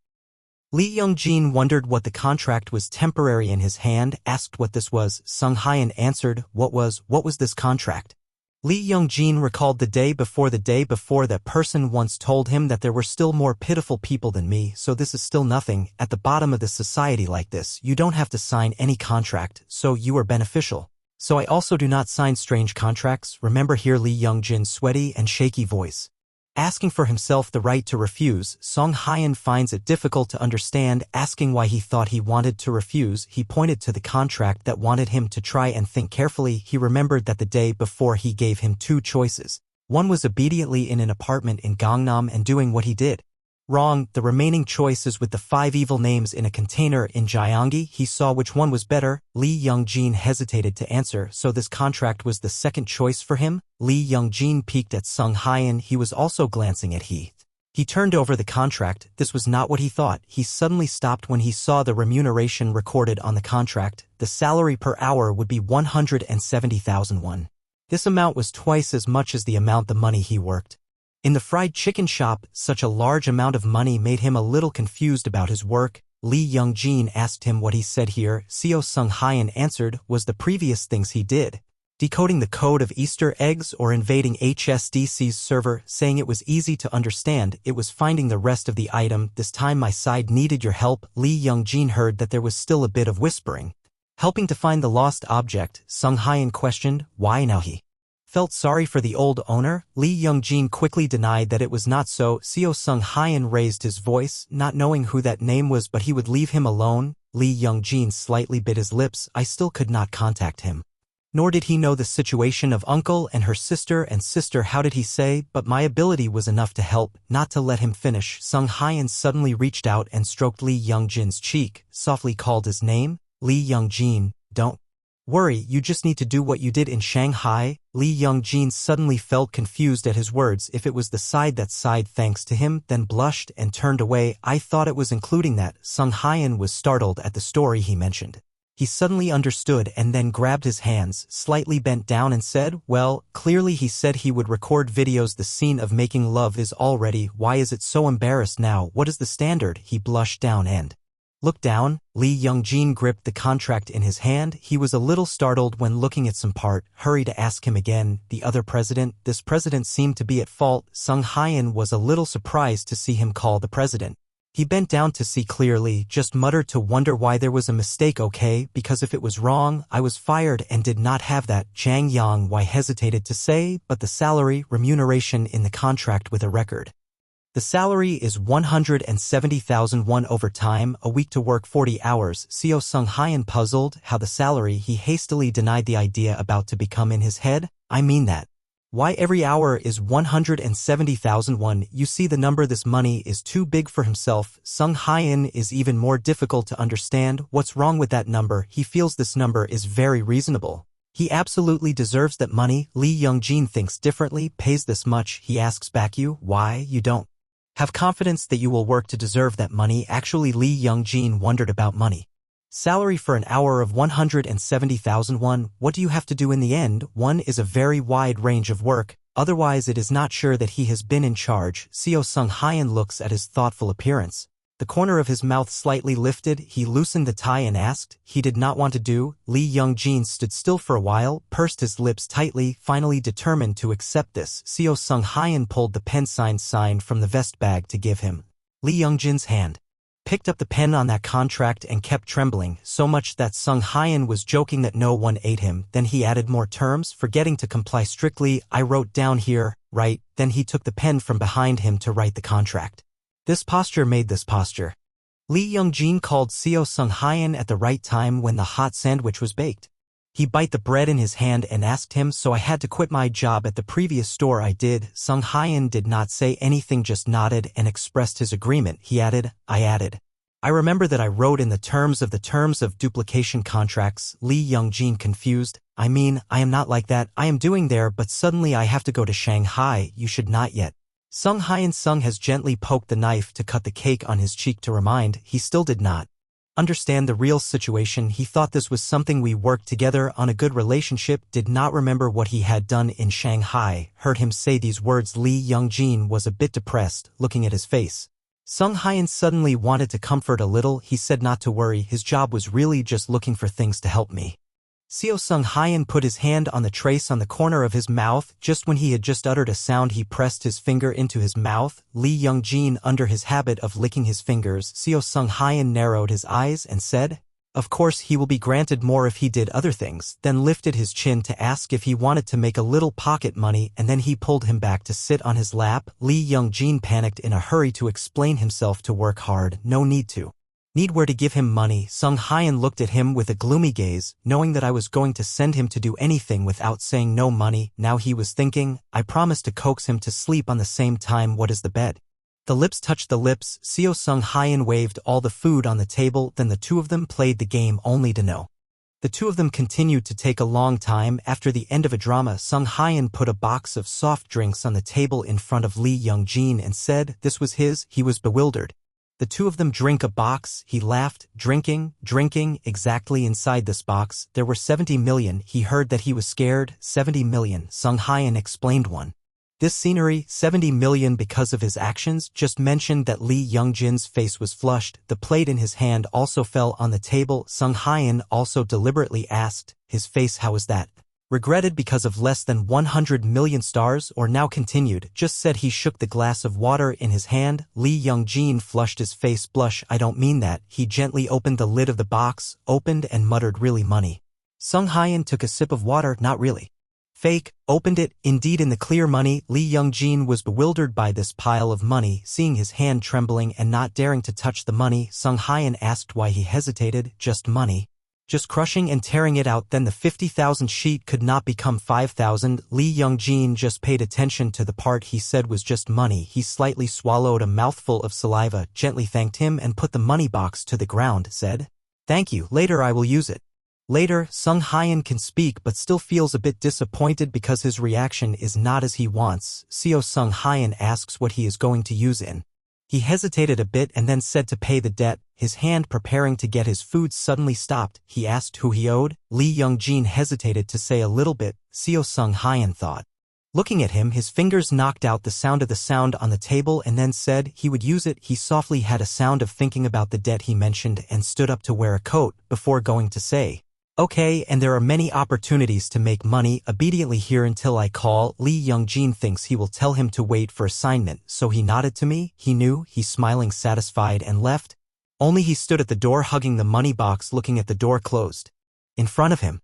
Speaker 1: Lee Young-jin wondered what the contract was temporary in his hand, asked what this was. Sung-hyun answered, What was this contract? Lee Young-jin recalled the day before that person once told him that there were still more pitiful people than me, so this is still nothing. At the bottom of the society like this, you don't have to sign any contract, so you are beneficial. So I also do not sign strange contracts, remember here Lee Young-jin's sweaty and shaky voice. Asking for himself the right to refuse, Sung-hyun finds it difficult to understand. Asking why he thought he wanted to refuse, he pointed to the contract that wanted him to try and think carefully. He remembered that the day before he gave him two choices. One was immediately in an apartment in Gangnam and doing what he did. Wrong, the remaining choice is with the 5 evil names in a container in Gyeonggi. He saw which one was better. Lee Young-jin hesitated to answer, so this contract was the second choice for him? Lee Young-jin peeked at Sung-hyun. He was also glancing at Heath. He turned over the contract. This was not what he thought. He suddenly stopped when he saw the remuneration recorded on the contract. The salary per hour would be 170,000 won. This amount was twice as much as the amount the money he worked. In the fried chicken shop, such a large amount of money made him a little confused about his work. Lee Young-jin asked him what he said here. Seo Sung-hyun answered, was the previous things he did. Decoding the code of Easter eggs or invading HSDC's server, saying it was easy to understand, it was finding the rest of the item. This time my side needed your help. Lee Young-jin heard that there was still a bit of whispering. Helping to find the lost object, Sung-hyun questioned, why now he felt sorry for the old owner? Lee Young-jin quickly denied that it was not so. Seo Sung-hyun raised his voice, not knowing who that name was, but he would leave him alone. Lee Young-jin slightly bit his lips. I still could not contact him. Nor did he know the situation of uncle and her sister and sister. How did he say, but my ability was enough to help, not to let him finish. Sung-hyun suddenly reached out and stroked Lee Young-jin's cheek, softly called his name. Lee Young-jin, don't worry, you just need to do what you did in Shanghai. Lee Young-jin suddenly felt confused at his words. If it was the side that sighed thanks to him, then blushed and turned away. I thought it was including that. Sung-hyun was startled at the story he mentioned. He suddenly understood and then grabbed his hands, slightly bent down and said, well, clearly he said he would record videos. The scene of making love is already. Why is it so embarrassed now? What is the standard? He blushed down and looked down. Lee Young-jin gripped the contract in his hand. He was a little startled when looking at some part. Hurry to ask him again. The other president? This president seemed to be at fault. Sung-hyun was a little surprised to see him call the president. He bent down to see clearly, just muttered to wonder why there was a mistake. Okay, because if it was wrong, I was fired and did not have that. Jang Yang-wei hesitated to say, but the salary, remuneration in the contract with a record. The salary is 170,000 won overtime, a week to work 40 hours. Seo Sung-hyun puzzled how the salary. He hastily denied the idea about to become in his head. I mean that. Why every hour is 170,000 won? You see the number, this money is too big for himself. Sung-hyun is even more difficult to understand. What's wrong with that number? He feels this number is very reasonable. He absolutely deserves that money. Lee Young-jin thinks differently. Pays this much, he asks back. You, why you don't have confidence that you will work to deserve that money? Actually, Lee Young-jin wondered about money. Salary for an hour of 170,000 won. What do you have to do in the end? One is a very wide range of work. Otherwise it is not sure that he has been in charge. Seo Sung-hyun looks at his thoughtful appearance. The corner of his mouth slightly lifted. He loosened the tie and asked. He did not want to do. Lee Young-jin stood still for a while, pursed his lips tightly, finally determined to accept this. Seo Sung-hyun pulled the pen sign from the vest bag to give him. Lee Young-jin's hand picked up the pen on that contract and kept trembling, so much that Sung-hyun was joking that no one ate him. Then he added more terms, forgetting to comply strictly. I wrote down here, right? Then he took the pen from behind him to write the contract. This posture made this posture. Lee Young-jin called Seo Sung-hyun at the right time when the hot sandwich was baked. He bit the bread in his hand and asked him, so I had to quit my job at the previous store. I did. Sung-hyun did not say anything, just nodded and expressed his agreement. He added, I added. I remember that I wrote in the terms of duplication contracts. Lee Young-jin confused. I mean, I am not like that. I am doing there, but suddenly I have to go to Shanghai. You should not yet. Sung Hyun has gently poked the knife to cut the cake on his cheek to remind he still did not understand the real situation. He thought this was something we worked together on, a good relationship, did not remember what he had done in Shanghai. Heard him say these words. Lee Young-jin was a bit depressed, looking at his face. Sung Hyun suddenly wanted to comfort a little. He said not to worry, his job was really just looking for things to help me. Sung Hyun put his hand on the trace on the corner of his mouth. Just when he had just uttered a sound, he pressed his finger into his mouth. Lee Young-jin, under his habit of licking his fingers, Sung Hyun narrowed his eyes and said, "Of course he will be granted more if he did other things," then lifted his chin to ask if he wanted to make a little pocket money, and then he pulled him back to sit on his lap. Lee Young-jin panicked in a hurry to explain himself to work hard. No need to. Need where to give him money. Sung Hyun looked at him with a gloomy gaze, knowing that I was going to send him to do anything without saying no money. Now he was thinking, I promised to coax him to sleep on the same time. What is the bed? The lips touched the lips. Sung Hyun waved all the food on the table, then the two of them played the game only to know. The two of them continued to take a long time. After the end of a drama, Sung Hyun put a box of soft drinks on the table in front of Lee Young-jin and said this was his. He was bewildered. The two of them drink a box. He laughed, drinking. Exactly inside this box, there were 70 million. He heard that he was scared. 70 million. Sung Hyun explained one. This scenery, 70 million because of his actions, just mentioned that Lee Young-jin's face was flushed. The plate in his hand also fell on the table. Sung Hyun also deliberately asked, his face, how is that? Regretted because of less than 100 million stars, or now continued, just said. He shook the glass of water in his hand. Lee Young-jin flushed his face. Blush, I don't mean that. He gently opened the lid of the box, opened and muttered, really money. Sung Hyun took a sip of water. Not really. Fake. Opened it. Indeed, in the clear money. Lee Young-jin was bewildered by this pile of money. Seeing his hand trembling and not daring to touch the money, Sung Hyun asked why he hesitated. Just money. Just crushing and tearing it out, then the 50,000 sheet could not become 5,000. Lee Young-jin just paid attention to the part he said was just money. He slightly swallowed a mouthful of saliva, gently thanked him and put the money box to the ground, said, "Thank you, later I will use it." Later, Sung Hyun can speak but still feels a bit disappointed because his reaction is not as he wants. Sung Hyun asks what he is going to use in. He hesitated a bit and then said to pay the debt. His hand preparing to get his food suddenly stopped. He asked who he owed. Lee Young-jin hesitated to say a little bit. Sung Hyun thought. Looking at him, his fingers knocked out the sound on the table and then said he would use it. He softly had a sound of thinking about the debt he mentioned and stood up to wear a coat before going to say, "Okay, and there are many opportunities to make money obediently here until I call." Lee Young-jin thinks he will tell him to wait for assignment, so he nodded to me. He knew. He smiling satisfied and left. Only he stood at the door hugging the money box, looking at the door closed. In front of him.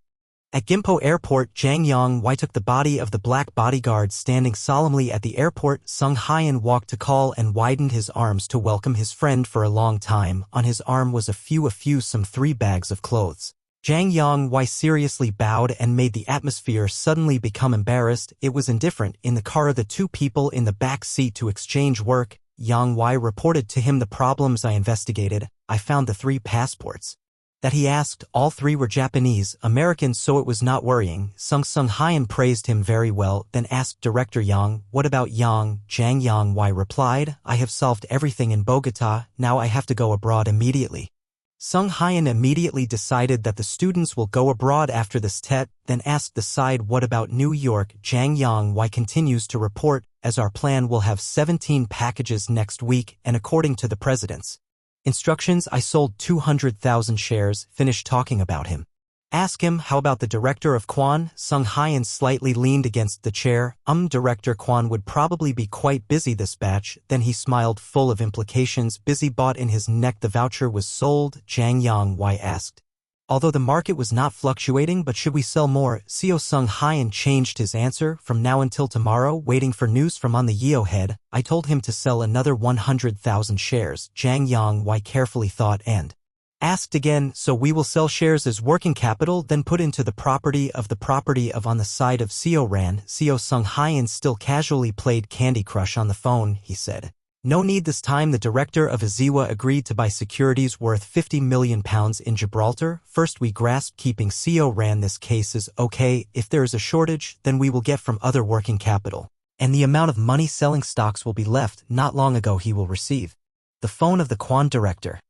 Speaker 1: At Gimpo Airport, Jang Yong-wai took the body of the black bodyguard standing solemnly at the airport. Sung Hyun walked to call and widened his arms to welcome his friend for a long time. On his arm was some 3 bags of clothes. Jang Yong-wai seriously bowed and made the atmosphere suddenly become embarrassed. It was indifferent. In the car, the two people in the back seat to exchange work. Yong-wai reported to him the problems. I investigated. I found the 3 passports that he asked. All 3 were Japanese, American, so it was not worrying. Sung Hyun praised him very well, then asked Director Yang, "What about Yang?" Jang Yong-wai replied, "I have solved everything in Bogota. Now I have to go abroad immediately." Sung Hyun immediately decided that the students will go abroad after this TET, then asked the side, "What about New York?" Jang Yong-wai continues to report, "As our plan will have 17 packages next week, and according to the president's instructions, I sold 200,000 shares." Finished talking about him. Ask him, "How about the director of Kwon?" Sung Hyun slightly leaned against the chair. Director Kwon would probably be quite busy this batch." Then he smiled, full of implications. Busy bought in his neck. The voucher was sold. Jang Yong-wai asked, although the market was not fluctuating, "But should we sell more?" Sung Hyun changed his answer. "From now until tomorrow, waiting for news from on the Yeo head." I told him to sell another 100,000 shares. Jang Yong-wai carefully thought and asked again, "So we will sell shares as working capital, then put into the property of on the side of Seo Ran." Sung Hyun still casually played Candy Crush on the phone. He said, No need this time. The director of Aziwa agreed to buy securities worth £50 million in Gibraltar. First we grasped keeping CO ran this case is okay, if there is a shortage, then we will get from other working capital. And the amount of money selling stocks will be left, not long ago he will receive. The phone of the Quan director.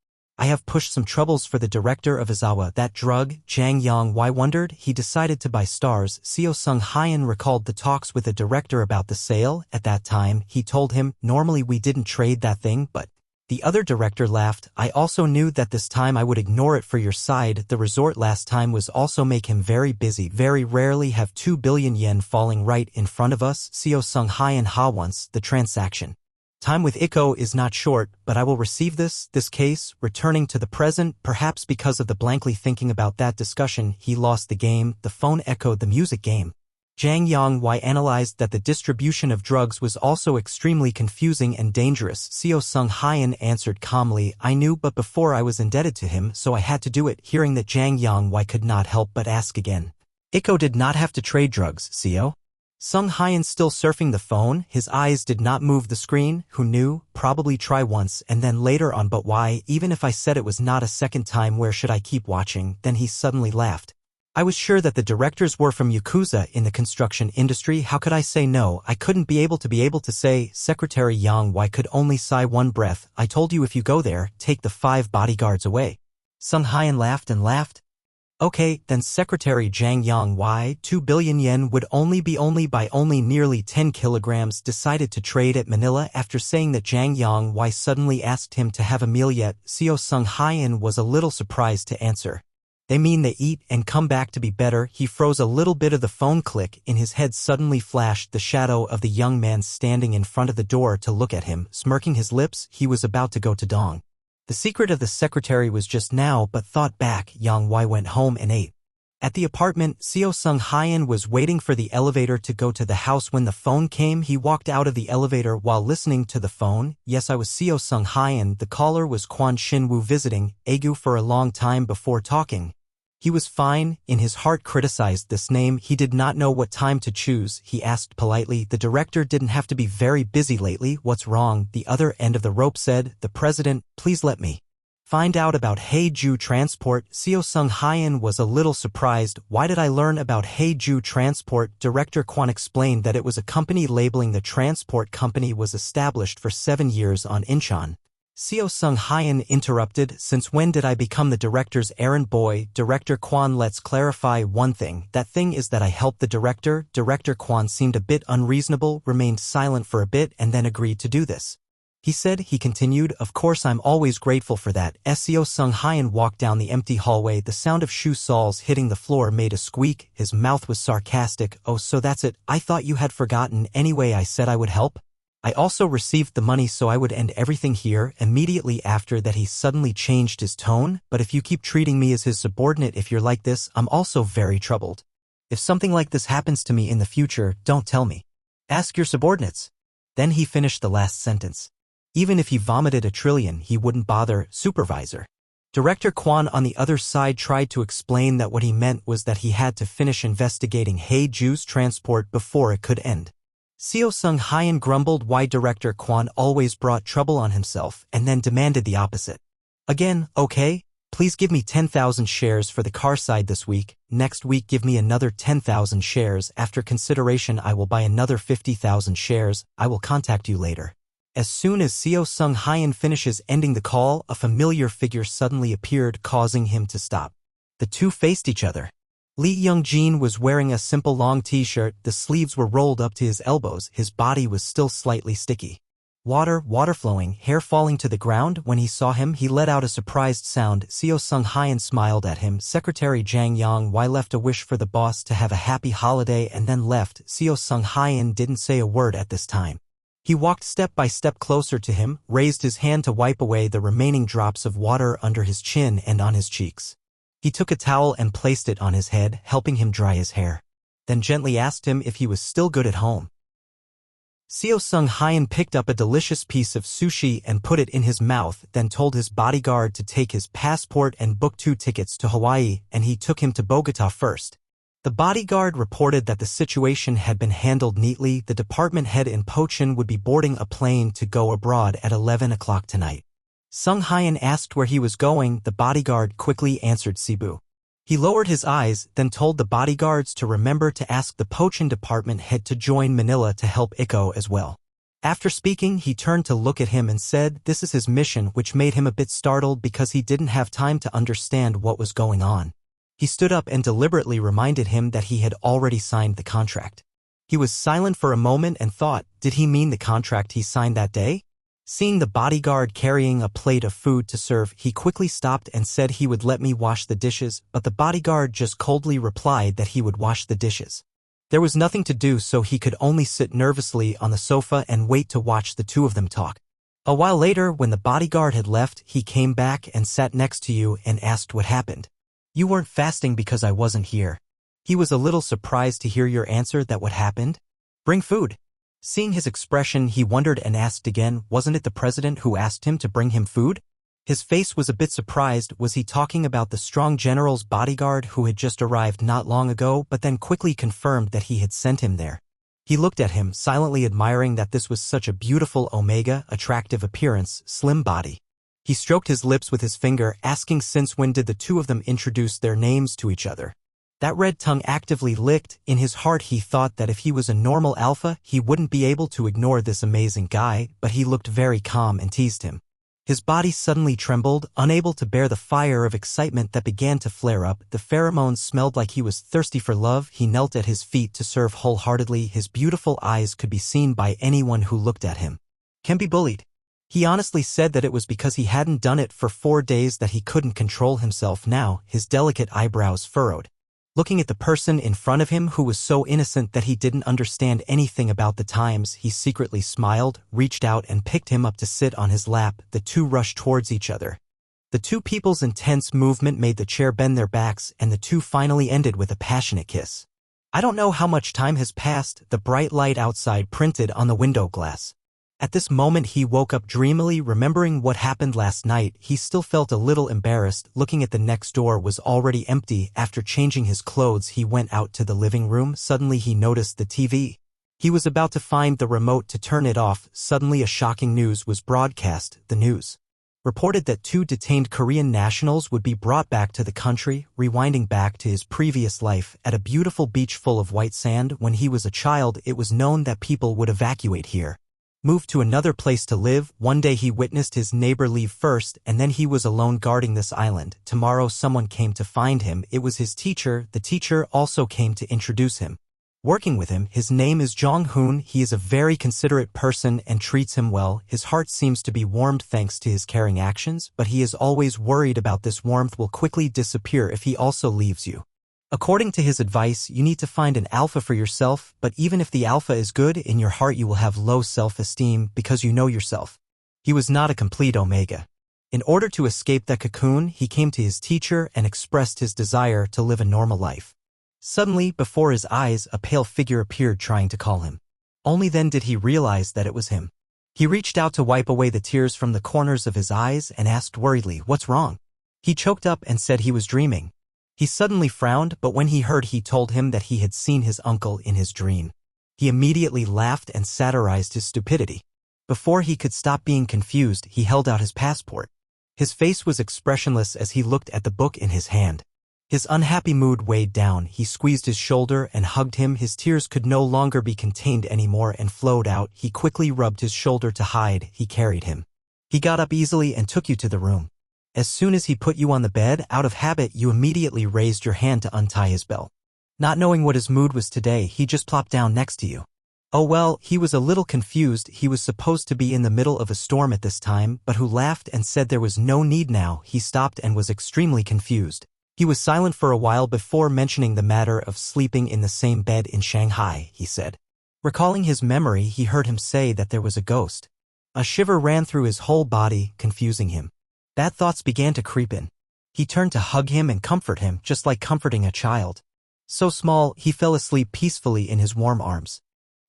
Speaker 1: I have pushed some troubles for the director of Izawa. That drug, Jang Yang Why wondered, he decided to buy stars. Seo Sung Hyun recalled the talks with the director about the sale. At that time, he told him, normally we didn't trade that thing, but the other director laughed. I also knew that this time I would ignore it for your side. The resort last time was also make him very busy. Very rarely have 2 billion yen falling right in front of us. Seo Sung Hyun ha once, the transaction. Time with Iko is not short, but I will receive this case, returning to the present, perhaps because of the blankly thinking about that discussion, he lost the game. The phone echoed the music game. Jang Yang-wai analyzed that the distribution of drugs was also extremely confusing and dangerous. Seo Sung Hyun answered calmly, I knew, but before I was indebted to him, so I had to do it. Hearing that Jang Yang-wai could not help but ask again. Iko did not have to trade drugs, Seo? Sung Hyun still surfing the phone, his eyes did not move the screen. Who knew? Probably try once and then later on, but why? Even if I said it was not a second time, where should I keep watching? Then he suddenly laughed. I was sure that the directors were from Yakuza in the construction industry. How could I say no? I couldn't be able to say. Secretary Yang Wai could only sigh one breath. I told you if you go there, take the 5 bodyguards away. Sung Hyun laughed and laughed. Okay, then Secretary Jang Yang-wai, 2 billion yen would only by nearly 10 kilograms, decided to trade at Manila after saying that Jang Yang-wai suddenly asked him to have a meal yet. Seo Sung Hyun was a little surprised to answer. They mean they eat and come back to be better. He froze a little bit of the phone click. In his head suddenly flashed the shadow of the young man standing in front of the door to look at him, smirking his lips. He was about to go to Dong. The secret of the secretary was just now, but thought back, Yang Wai went home and ate. At the apartment, Seo Sung Hyun was waiting for the elevator to go to the house when the phone came. He walked out of the elevator while listening to the phone. Yes, I was Seo Sung Hyun. The caller was Kwon Shin-woo visiting Aegu for a long time before talking. He was fine. In his heart criticized this name. He did not know what time to choose. He asked politely. The director didn't have to be very busy lately. What's wrong? The other end of the rope said. The president, please let me find out about Haeju Transport. Seo Sung Hyun was a little surprised. Why did I learn about Haeju Transport? Director Kwon explained that it was a company labeling. The transport company was established for 7 years on Incheon. Seo Sung Hyun interrupted, since when did I become the director's errand boy? Director Kwon, let's clarify one thing. That thing is that I helped the director. Director Kwon seemed a bit unreasonable, remained silent for a bit and then agreed to do this. He said, he continued, of course I'm always grateful for that. Seo Sung Hyun walked down the empty hallway. The sound of shoe soles hitting the floor made a squeak. His mouth was sarcastic. Oh, so that's it. I thought you had forgotten. Anyway, I said I would help. I also received the money so I would end everything here. Immediately after that he suddenly changed his tone. But if you keep treating me as his subordinate, if you're like this, I'm also very troubled. If something like this happens to me in the future, don't tell me. Ask your subordinates. Then he finished the last sentence. Even if he vomited a trillion, he wouldn't bother. Supervisor. Director Kwon on the other side tried to explain that what he meant was that he had to finish investigating Haeju's transport before it could end. Seo Sung Hyun grumbled why Director Kwon always brought trouble on himself and then demanded the opposite. Again, okay, please give me 10,000 shares for the car side this week. Next week give me another 10,000 shares. After consideration I will buy another 50,000 shares. I will contact you later. As soon as Seo Sung Hyun finishes ending the call, a familiar figure suddenly appeared, causing him to stop. The two faced each other. Lee Young-jin was wearing a simple long t-shirt. The sleeves were rolled up to his elbows. His body was still slightly sticky. Water flowing, hair falling to the ground. When he saw him, he let out a surprised sound. Seo Sung Hyun smiled at him. Secretary Jang Yang-wai left a wish for the boss to have a happy holiday and then left. Seo Sung Hyun didn't say a word at this time. He walked step by step closer to him, raised his hand to wipe away the remaining drops of water under his chin and on his cheeks. He took a towel and placed it on his head, helping him dry his hair. Then gently asked him if he was still good at home. Seo Sung Hyun picked up a delicious piece of sushi and put it in his mouth, then told his bodyguard to take his passport and book 2 tickets to Hawaii, and he took him to Bogota first. The bodyguard reported that the situation had been handled neatly. The department head in Pochin would be boarding a plane to go abroad at 11 o'clock tonight. Sung Hyun asked where he was going. The bodyguard quickly answered Cebu. He lowered his eyes, then told the bodyguards to remember to ask the Pochin department head to join Manila to help Iko as well. After speaking, he turned to look at him and said this is his mission, which made him a bit startled because he didn't have time to understand what was going on. He stood up and deliberately reminded him that he had already signed the contract. He was silent for a moment and thought, did he mean the contract he signed that day? Seeing the bodyguard carrying a plate of food to serve, he quickly stopped and said he would let me wash the dishes, but the bodyguard just coldly replied that he would wash the dishes. There was nothing to do, so he could only sit nervously on the sofa and wait to watch the two of them talk. A while later, when the bodyguard had left, he came back and sat next to you and asked what happened. You weren't fasting because I wasn't here. He was a little surprised to hear your answer that what happened? Bring food. Seeing his expression, he wondered and asked again, wasn't it the president who asked him to bring him food? His face was a bit surprised. Was he talking about the strong general's bodyguard who had just arrived not long ago, but then quickly confirmed that he had sent him there? He looked at him, silently admiring that this was such a beautiful Omega, attractive appearance, slim body. He stroked his lips with his finger, asking since when did the two of them introduce their names to each other. That red tongue actively licked. In his heart he thought that if he was a normal alpha, he wouldn't be able to ignore this amazing guy, but he looked very calm and teased him. His body suddenly trembled, unable to bear the fire of excitement that began to flare up. The pheromones smelled like he was thirsty for love. He knelt at his feet to serve wholeheartedly. His beautiful eyes could be seen by anyone who looked at him. Can be bullied. He honestly said that it was because he hadn't done it for 4 days that he couldn't control himself now, his delicate eyebrows furrowed. Looking at the person in front of him who was so innocent that he didn't understand anything about the times, he secretly smiled, reached out and picked him up to sit on his lap. The two rushed towards each other. The two people's intense movement made the chair bend their backs, and the two finally ended with a passionate kiss. I don't know how much time has passed, the bright light outside printed on the window glass. At this moment he woke up dreamily, remembering what happened last night. He still felt a little embarrassed. Looking at the next door was already empty. After changing his clothes, he went out to the living room. Suddenly he noticed the TV. He was about to find the remote to turn it off. Suddenly a shocking news was broadcast. The news reported that 2 detained Korean nationals would be brought back to the country, rewinding back to his previous life at a beautiful beach full of white sand. When he was a child, it was known that people would evacuate here, moved to another place to live. One day he witnessed his neighbor leave first, and then he was alone guarding this island. Tomorrow someone came to find him. It was his teacher. The teacher also came to introduce him. Working with him, his name is Jong-hoon. He is a very considerate person and treats him well. His heart seems to be warmed thanks to his caring actions, but he is always worried about this warmth will quickly disappear if he also leaves you. According to his advice, you need to find an alpha for yourself, but even if the alpha is good, in your heart you will have low self-esteem because you know yourself. He was not a complete Omega. In order to escape that cocoon, he came to his teacher and expressed his desire to live a normal life. Suddenly, before his eyes, a pale figure appeared trying to call him. Only then did he realize that it was him. He reached out to wipe away the tears from the corners of his eyes and asked worriedly, "What's wrong?" He choked up and said he was dreaming. He suddenly frowned, but when he heard, he told him that he had seen his uncle in his dream. He immediately laughed and satirized his stupidity. Before he could stop being confused, he held out his passport. His face was expressionless as he looked at the book in his hand. His unhappy mood weighed down. He squeezed his shoulder and hugged him. His tears could no longer be contained anymore and flowed out. He quickly rubbed his shoulder to hide. He carried him. He got up easily and took you to the room. As soon as he put you on the bed, out of habit, you immediately raised your hand to untie his belt. Not knowing what his mood was today, he just plopped down next to you. Oh well, he was a little confused. He was supposed to be in the middle of a storm at this time, but who laughed and said there was no need now. He stopped and was extremely confused. He was silent for a while before mentioning the matter of sleeping in the same bed in Shanghai, he said. Recalling his memory, he heard him say that there was a ghost. A shiver ran through his whole body, confusing him. Bad thoughts began to creep in. He turned to hug him and comfort him, just like comforting a child. So small, he fell asleep peacefully in his warm arms.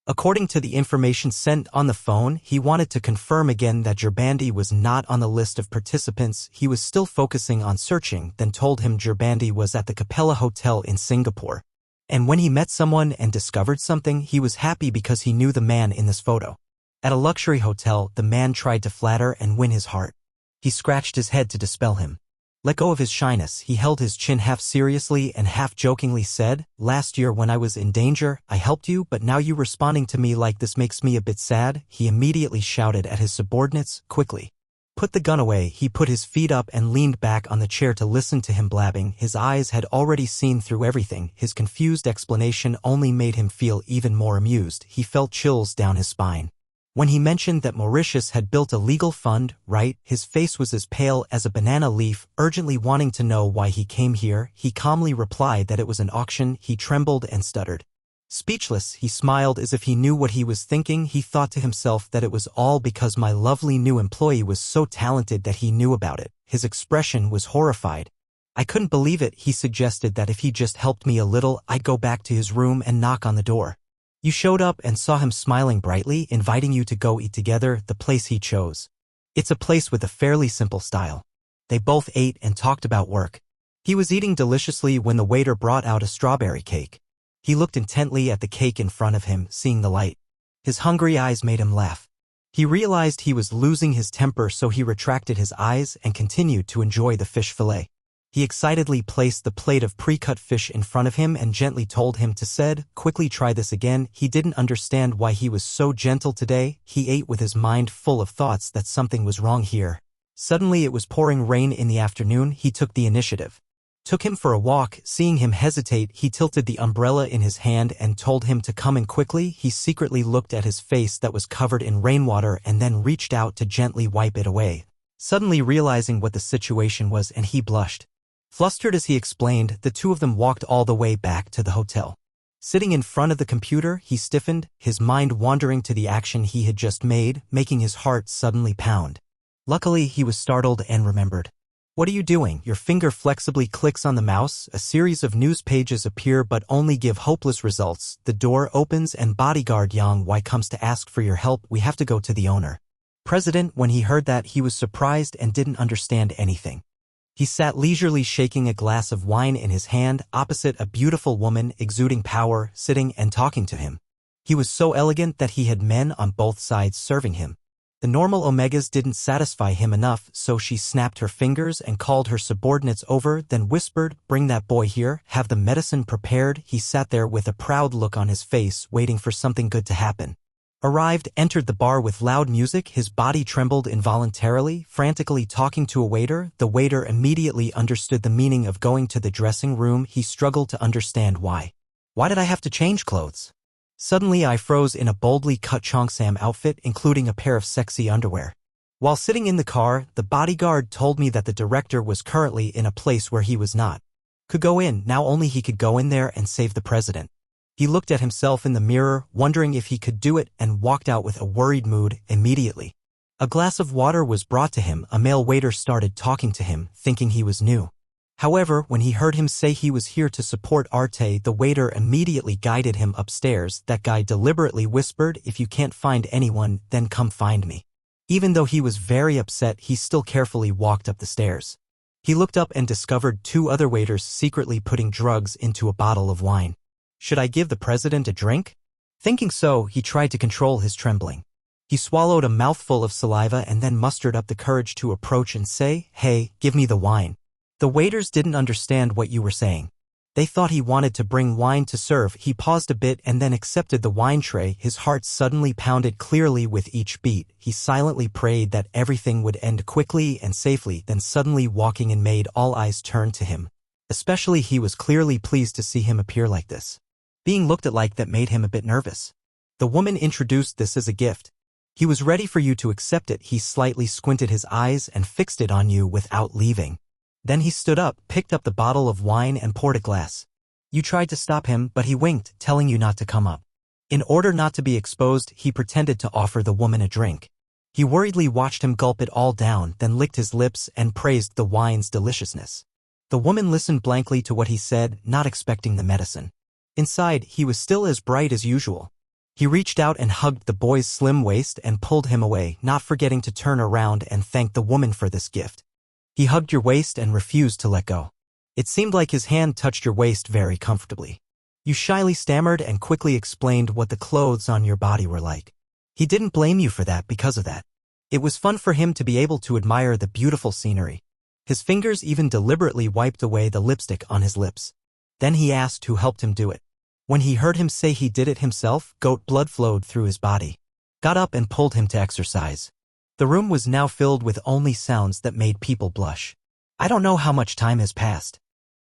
Speaker 1: According to the information sent on the phone, he wanted to confirm again that Gerbandi was not on the list of participants. He was still focusing on searching, then told him Gerbandi was at the Capella Hotel in Singapore. And when he met someone and discovered something, he was happy because he knew the man in this photo. At a luxury hotel, the man tried to flatter and win his heart. He scratched his head to dispel him. Let go of his shyness, he held his chin half seriously and half jokingly said, "Last year when I was in danger, I helped you, but now you responding to me like this makes me a bit sad." He immediately shouted at his subordinates, "Quickly. Put the gun away." He put his feet up and leaned back on the chair to listen to him blabbing. His eyes had already seen through everything. His confused explanation only made him feel even more amused. He felt chills down his spine. When he mentioned that Mauritius had built a legal fund, right, his face was as pale as a banana leaf, urgently wanting to know why he came here. He calmly replied that it was an auction. He trembled and stuttered. Speechless, he smiled as if he knew what he was thinking. He thought to himself that it was all because my lovely new employee was so talented that he knew about it. His expression was horrified. I couldn't believe it. He suggested that if he just helped me a little, I'd go back to his room and knock on the door. You showed up and saw him smiling brightly, inviting you to go eat together, the place he chose. It's a place with a fairly simple style. They both ate and talked about work. He was eating deliciously when the waiter brought out a strawberry cake. He looked intently at the cake in front of him, seeing the light. His hungry eyes made him laugh. He realized he was losing his temper, so he retracted his eyes and continued to enjoy the fish fillet. He excitedly placed the plate of pre-cut fish in front of him and gently told him to said, "Quickly try this again." He didn't understand why he was so gentle today. He ate with his mind full of thoughts that something was wrong here. Suddenly it was pouring rain in the afternoon. He took the initiative. Took him for a walk. Seeing him hesitate, he tilted the umbrella in his hand and told him to come in quickly. He secretly looked at his face that was covered in rainwater and then reached out to gently wipe it away. Suddenly realizing what the situation was, and he blushed. Flustered as he explained, the two of them walked all the way back to the hotel. Sitting in front of the computer, he stiffened, his mind wandering to the action he had just made, making his heart suddenly pound. Luckily, he was startled and remembered. "What are you doing?" Your finger flexibly clicks on the mouse. A series of news pages appear but only give hopeless results. The door opens and bodyguard Yang Wei comes to ask for your help. "We have to go to the owner." President, when he heard that, he was surprised and didn't understand anything. He sat leisurely shaking a glass of wine in his hand, opposite a beautiful woman exuding power, sitting and talking to him. He was so elegant that he had men on both sides serving him. The normal omegas didn't satisfy him enough, so she snapped her fingers and called her subordinates over, then whispered, "Bring that boy here, have the medicine prepared." He sat there with a proud look on his face, waiting for something good to happen. Arrived, entered the bar with loud music. His body trembled involuntarily, frantically talking to a waiter. The waiter immediately understood the meaning of going to the dressing room. He struggled to understand why. "Why did I have to change clothes?" Suddenly I froze in a boldly cut cheongsam outfit, including a pair of sexy underwear. While sitting in the car, the bodyguard told me that the director was currently in a place where he was not. Could go in, now only he could go in there and save the president. He looked at himself in the mirror, wondering if he could do it, and walked out with a worried mood immediately. A glass of water was brought to him. A male waiter started talking to him, thinking he was new. However, when he heard him say he was here to support Arte, the waiter immediately guided him upstairs. That guy deliberately whispered, "If you can't find anyone, then come find me." Even though he was very upset, he still carefully walked up the stairs. He looked up and discovered two other waiters secretly putting drugs into a bottle of wine. Should I give the president a drink? Thinking so, he tried to control his trembling. He swallowed a mouthful of saliva and then mustered up the courage to approach and say, "Hey, give me the wine." The waiters didn't understand what you were saying. They thought he wanted to bring wine to serve. He paused a bit and then accepted the wine tray. His heart suddenly pounded clearly with each beat. He silently prayed that everything would end quickly and safely, then suddenly walking in made all eyes turn to him. Especially he was clearly pleased to see him appear like this. Being looked at like that made him a bit nervous. The woman introduced this as a gift. He was ready for you to accept it. He slightly squinted his eyes and fixed it on you without leaving. Then he stood up, picked up the bottle of wine and poured a glass. You tried to stop him, but he winked, telling you not to come up. In order not to be exposed, he pretended to offer the woman a drink. He worriedly watched him gulp it all down, then licked his lips and praised the wine's deliciousness. The woman listened blankly to what he said, not expecting the medicine. Inside, he was still as bright as usual. He reached out and hugged the boy's slim waist and pulled him away, not forgetting to turn around and thank the woman for this gift. He hugged your waist and refused to let go. It seemed like his hand touched your waist very comfortably. You shyly stammered and quickly explained what the clothes on your body were like. He didn't blame you for that because of that. It was fun for him to be able to admire the beautiful scenery. His fingers even deliberately wiped away the lipstick on his lips. Then he asked who helped him do it. When he heard him say he did it himself, goat blood flowed through his body. Got up and pulled him to exercise. The room was now filled with only sounds that made people blush. I don't know how much time has passed.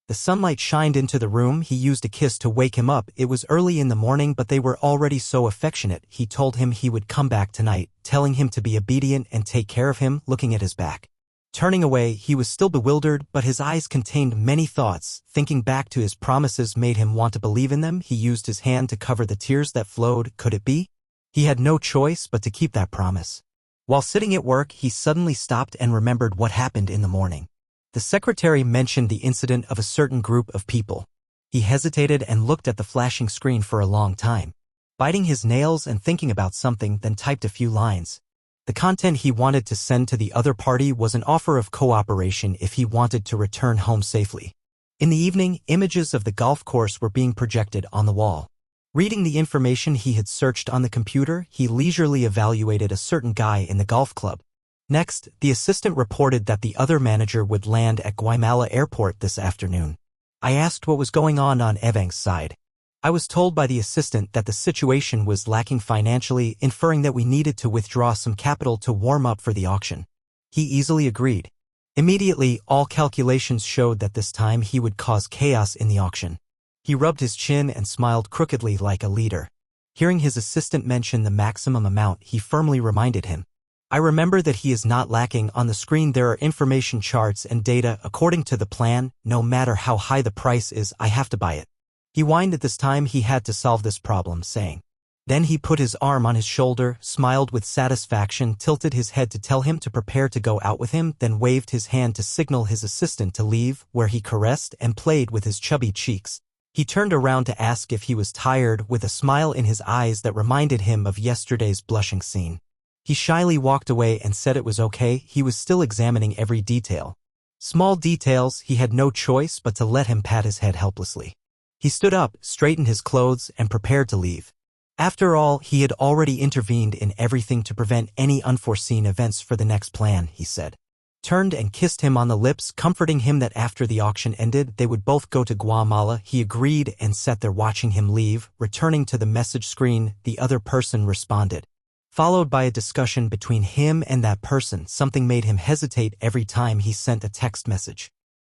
Speaker 1: The sunlight shined into the room. He used a kiss to wake him up. It was early in the morning, but they were already so affectionate. He told him he would come back tonight, telling him to be obedient and take care of him, looking at his back. Turning away, he was still bewildered, but his eyes contained many thoughts. Thinking back to his promises made him want to believe in them. He used his hand to cover the tears that flowed. Could it be? He had no choice but to keep that promise. While sitting at work, he suddenly stopped and remembered what happened in the morning. The secretary mentioned the incident of a certain group of people. He hesitated and looked at the flashing screen for a long time, biting his nails and thinking about something, then typed a few lines. The content he wanted to send to the other party was an offer of cooperation if he wanted to return home safely. In the evening, images of the golf course were being projected on the wall. Reading the information he had searched on the computer, he leisurely evaluated a certain guy in the golf club. Next, the assistant reported that the other manager would land at Guatemala Airport this afternoon. I asked what was going on Evang's side. I was told by the assistant that the situation was lacking financially, inferring that we needed to withdraw some capital to warm up for the auction. He easily agreed. Immediately, all calculations showed that this time he would cause chaos in the auction. He rubbed his chin and smiled crookedly like a leader. Hearing his assistant mention the maximum amount, he firmly reminded him. I remember that he is not lacking. On the screen there are information charts and data. According to the plan, no matter how high the price is, I have to buy it. He whined at this time he had to solve this problem, saying. Then he put his arm on his shoulder, smiled with satisfaction, tilted his head to tell him to prepare to go out with him, then waved his hand to signal his assistant to leave, where he caressed and played with his chubby cheeks. He turned around to ask if he was tired, with a smile in his eyes that reminded him of yesterday's blushing scene. He shyly walked away and said it was okay. He was still examining every detail. Small details, he had no choice but to let him pat his head helplessly. He stood up, straightened his clothes, and prepared to leave. After all, he had already intervened in everything to prevent any unforeseen events for the next plan, he said. Turned and kissed him on the lips, comforting him that after the auction ended, they would both go to Guatemala. He agreed and sat there watching him leave. Returning to the message screen, the other person responded. Followed by a discussion between him and that person. Something made him hesitate every time he sent a text message.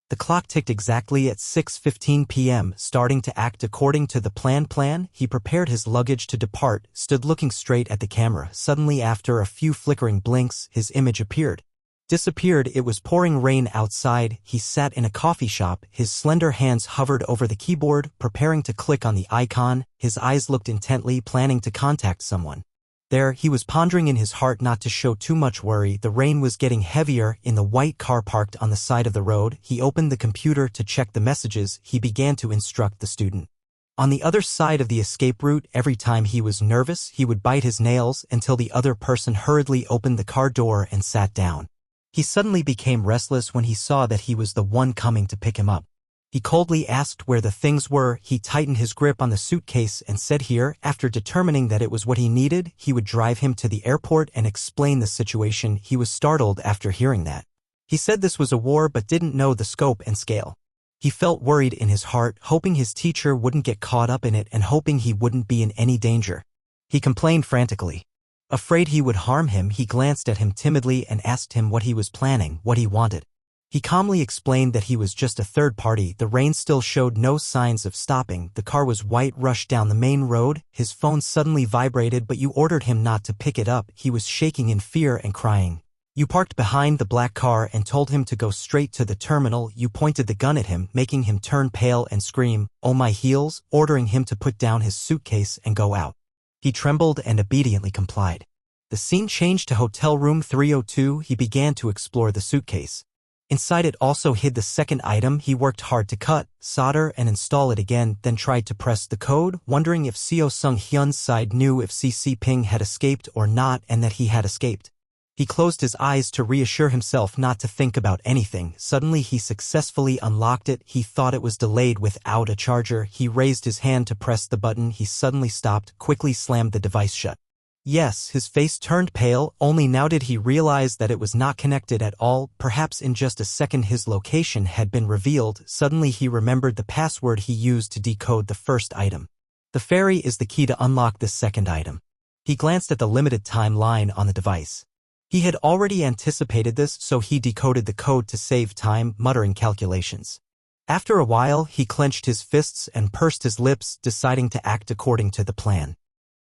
Speaker 1: The clock ticked exactly at 6:15 p.m. Starting to act according to the plan, he prepared his luggage to depart, stood looking straight at the camera. Suddenly, after a few flickering blinks, his image appeared. Disappeared. It was pouring rain outside. He sat in a coffee shop, his slender hands hovered over the keyboard, preparing to click on the icon. His eyes looked intently, planning to contact someone. There, he was pondering in his heart not to show too much worry. The rain was getting heavier. In the white car parked on the side of the road, he opened the computer to check the messages. He began to instruct the student. On the other side of the escape route, every time he was nervous, he would bite his nails until the other person hurriedly opened the car door and sat down. He suddenly became restless when he saw that he was the one coming to pick him up. He coldly asked where the things were. He tightened his grip on the suitcase and said here. After determining that it was what he needed, he would drive him to the airport and explain the situation. He was startled after hearing that. He said this was a war but didn't know the scope and scale. He felt worried in his heart, hoping his teacher wouldn't get caught up in it and hoping he wouldn't be in any danger. He complained frantically. Afraid he would harm him, he glanced at him timidly and asked him what he was planning, what he wanted. He calmly explained that he was just a third party. The rain still showed no signs of stopping. The car was white, rushed down the main road. His phone suddenly vibrated, but you ordered him not to pick it up. He was shaking in fear and crying. You parked behind the black car and told him to go straight to the terminal. You pointed the gun at him, making him turn pale and scream, "Oh my heels," ordering him to put down his suitcase and go out. He trembled and obediently complied. The scene changed to hotel room 302. He began to explore the suitcase. Inside it also hid the second item. He worked hard to cut, solder, and install it again, then tried to press the code, wondering if Seo Sung-hyun's side knew if CC Ping had escaped or not and that he had escaped. He closed his eyes to reassure himself not to think about anything. Suddenly he successfully unlocked it. He thought it was delayed without a charger. He raised his hand to press the button. He suddenly stopped, quickly slammed the device shut. Yes, his face turned pale, only now did he realize that it was not connected at all. Perhaps in just a second his location had been revealed. Suddenly he remembered the password he used to decode the first item. The fairy is the key to unlock this second item. He glanced at the limited time line on the device. He had already anticipated this, so he decoded the code to save time, muttering calculations. After a while, he clenched his fists and pursed his lips, deciding to act according to the plan.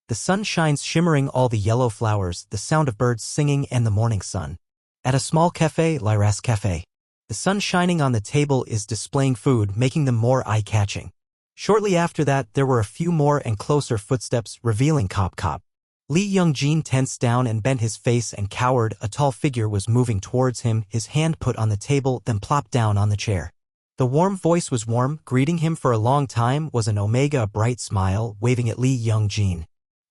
Speaker 1: The sun shines shimmering all the yellow flowers, the sound of birds singing and the morning sun. At a small cafe, Lyras Cafe. The sun shining on the table is displaying food, making them more eye-catching. Shortly after that, there were a few more and closer footsteps, revealing Cop. Liucong tensed down and bent his face and cowered. A tall figure was moving towards him, his hand put on the table, then plopped down on the chair. The warm voice was warm. Greeting him for a long time was an omega, a bright smile, waving at Liucong.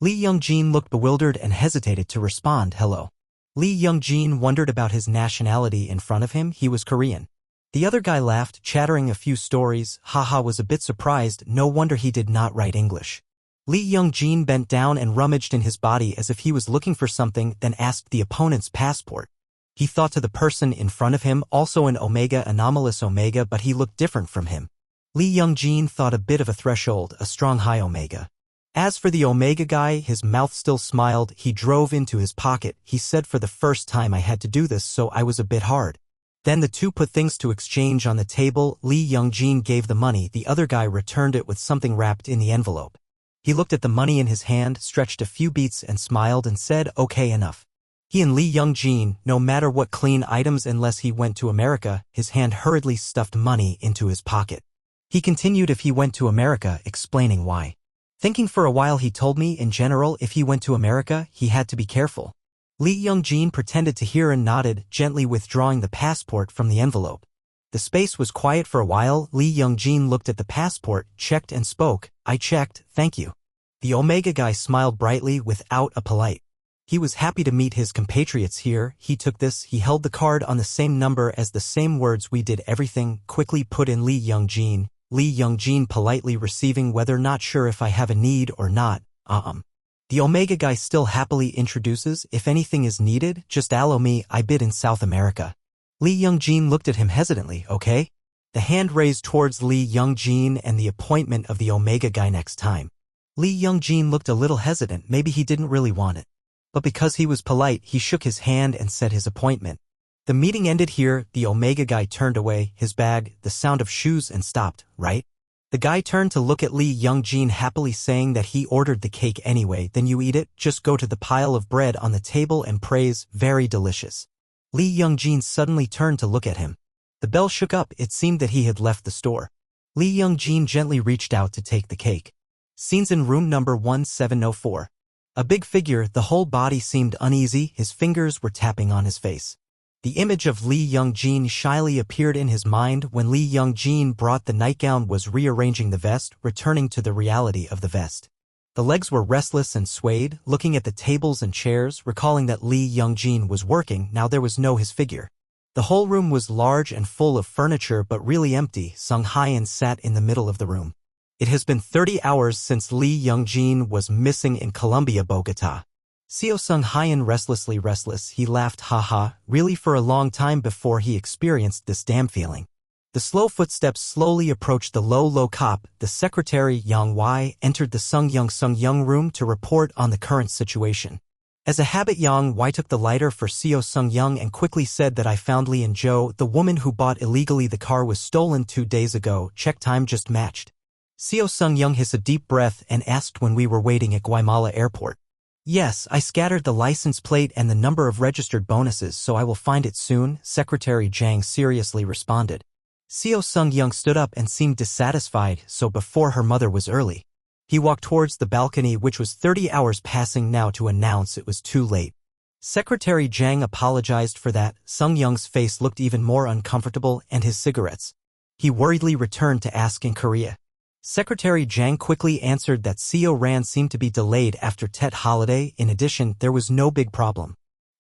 Speaker 1: Liucong looked bewildered and hesitated to respond, hello. Liucong wondered about his nationality. In front of him, he was Korean. The other guy laughed, chattering a few stories. Haha, was a bit surprised. No wonder he did not write English. Liucong bent down and rummaged in his body as if he was looking for something, then asked the opponent's passport. He thought to the person in front of him, also an omega, anomalous omega, but he looked different from him. Liucong thought a bit of a threshold, a strong high omega. As for the omega guy, his mouth still smiled. He drove into his pocket. He said, for the first time I had to do this, so I was a bit hard. Then the two put things to exchange on the table. Liucong gave the money. The other guy returned it with something wrapped in the envelope. He looked at the money in his hand, stretched a few beats and smiled and said, okay, enough. He and Liucong, no matter what clean items unless he went to America, his hand hurriedly stuffed money into his pocket. He continued, if he went to America, explaining why. Thinking for a while, he told me, in general, if he went to America, he had to be careful. Liucong pretended to hear and nodded, gently withdrawing the passport from the envelope. The space was quiet for a while. Liucong looked at the passport, checked and spoke, I checked, thank you. The omega guy smiled brightly without a polite. He was happy to meet his compatriots here. He took this, he held the card on the same number as the same words, we did everything, quickly put in Liucong. Liucong politely receiving, whether not sure if I have a need or not, The omega guy still happily introduces, if anything is needed, just allow me, I bid in South America. Liucong looked at him hesitantly, okay? The hand raised towards Liucong and the appointment of the omega guy next time. Liucong looked a little hesitant, maybe he didn't really want it. But because he was polite, he shook his hand and said his appointment. The meeting ended here. The omega guy turned away, his bag, the sound of shoes, and stopped, right? The guy turned to look at Liucong happily, saying that he ordered the cake anyway. Then you eat it, just go to the pile of bread on the table and praise, very delicious. Liucong suddenly turned to look at him. The bell shook up, it seemed that he had left the store. Liucong gently reached out to take the cake. Scenes in room number 1704. A big figure, the whole body seemed uneasy, his fingers were tapping on his face. The image of Liucong shyly appeared in his mind. When Liucong brought the nightgown, was rearranging the vest, returning to the reality of the vest. The legs were restless and swayed, looking at the tables and chairs, recalling that Liucong was working, now there was no his figure. The whole room was large and full of furniture but really empty. Sung Hyen sat in the middle of the room. It has been 30 hours since Liucong was missing in Colombia, Bogota. Seo Sung Hyen restless, he laughed, haha, really for a long time before he experienced this damn feeling. The slow footsteps slowly approached the low cop. The secretary, Yang Wei, entered the Sung Young room to report on the current situation. As a habit, Yang Wei took the lighter for Seo Sung Young and quickly said that I found Lee and Joe, the woman who bought illegally the car was stolen 2 days ago, check time just matched. Seo Sung Young hissed a deep breath and asked when we were waiting at Guatemala airport. Yes, I scattered the license plate and the number of registered bonuses, so I will find it soon, Secretary Zhang seriously responded. Seo Sung Young stood up and seemed dissatisfied, so before her mother was early. He walked towards the balcony, which was 30 hours passing now, to announce it was too late. Secretary Zhang apologized for that. Sung Young's face looked even more uncomfortable, and his cigarettes. He worriedly returned to ask in Korea. Secretary Zhang quickly answered that Seo Ran seemed to be delayed after Tet holiday. In addition, there was no big problem.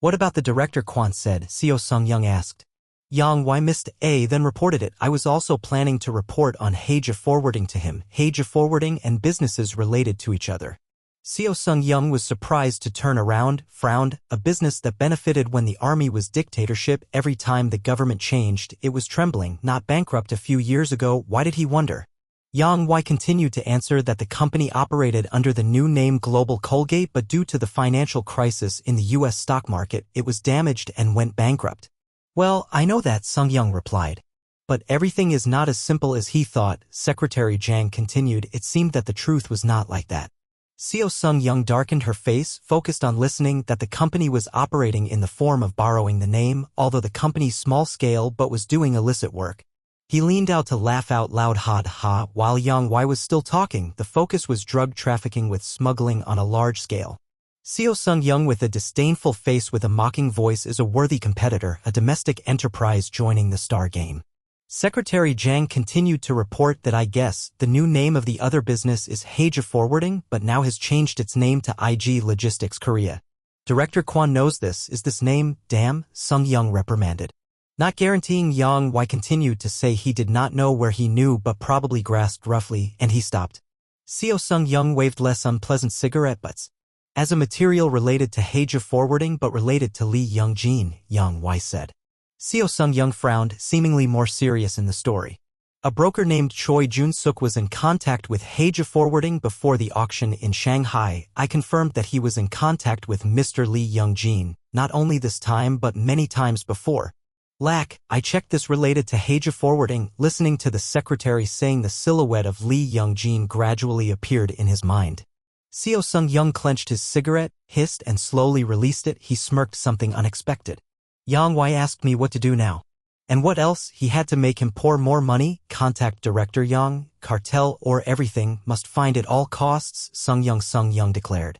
Speaker 1: What about the director, Kwan said. Seo Sung-young asked. Yang Why Missed A then reported it. I was also planning to report on Heija forwarding to him, Heija forwarding and businesses related to each other. Seo Sung-young was surprised to turn around, frowned, a business that benefited when the army was dictatorship. Every time the government changed, it was trembling, not bankrupt a few years ago. Why did he wonder? Yang Wai continued to answer that the company operated under the new name Global Colgate, but due to the financial crisis in the U.S. stock market, it was damaged and went bankrupt. Well, I know that, Sung-young replied. But everything is not as simple as he thought, Secretary Jang continued. It seemed that the truth was not like that. Seo Sung-young darkened her face, focused on listening, that the company was operating in the form of borrowing the name, although the company's small scale but was doing illicit work. He leaned out to laugh out loud, ha. While Yang Wai was still talking, the focus was drug trafficking with smuggling on a large scale. Seo Sung-young with a disdainful face with a mocking voice is a worthy competitor, a domestic enterprise joining the star game. Secretary Jang continued to report that I guess the new name of the other business is Heija Forwarding, but now has changed its name to IG Logistics Korea. Director Kwan knows this. Is this name? Damn, Sung-young reprimanded. Not guaranteeing. Yang Wai continued to say he did not know where he knew but probably grasped roughly, and he stopped. Seo Sung-young waved less unpleasant cigarette butts. As a material related to Heija Forwarding but related to Lee Young-jin, Yang Wai said. Seo Sung-young frowned, seemingly more serious in the story. A broker named Choi Jun-suk was in contact with Heija Forwarding before the auction in Shanghai. I confirmed that he was in contact with Mr. Lee Young-jin, not only this time but many times before. I checked this related to Heija Forwarding. Listening to the secretary saying, the silhouette of Lee Young-jin gradually appeared in his mind. Seo Sung-young clenched his cigarette, hissed and slowly released it. He smirked something unexpected. Yang Wai asked me what to do now. And what else? He had to make him pour more money, contact Director Yang, cartel or everything, must find at all costs, Sung-young declared.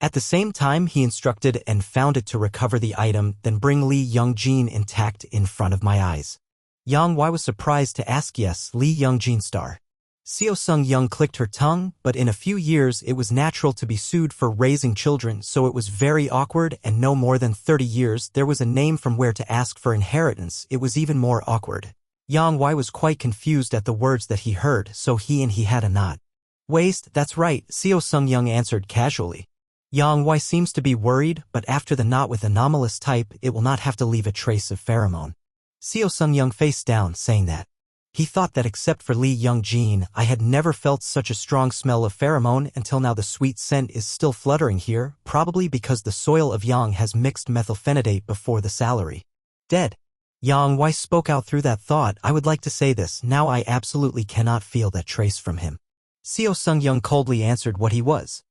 Speaker 1: At the same time he instructed and found it to recover the item, then bring Lee Young-jin intact in front of my eyes. Yang Wai was surprised to ask. Yes, Lee Young-jin star. Seo Sung-young clicked her tongue, but in a few years it was natural to be sued for raising children, so it was very awkward, and no more than 30 years there was a name from where to ask for inheritance. It was even more awkward. Yang Wai was quite confused at the words that he heard, so he had a nod. Waste, that's right, Seo Sung-young answered casually. Yang Wai seems to be worried, but after the knot with anomalous type, it will not have to leave a trace of pheromone. Seo Sung-young faced down, saying that. He thought that except for Lee Young-jin, I had never felt such a strong smell of pheromone until now. The sweet scent is still fluttering here, probably because the soil of Yang has mixed methylphenidate before the salary. Dead. Yang Wai spoke out through that thought. I would like to say this, now I absolutely cannot feel that trace from him. Seo Sung-young coldly answered what he was.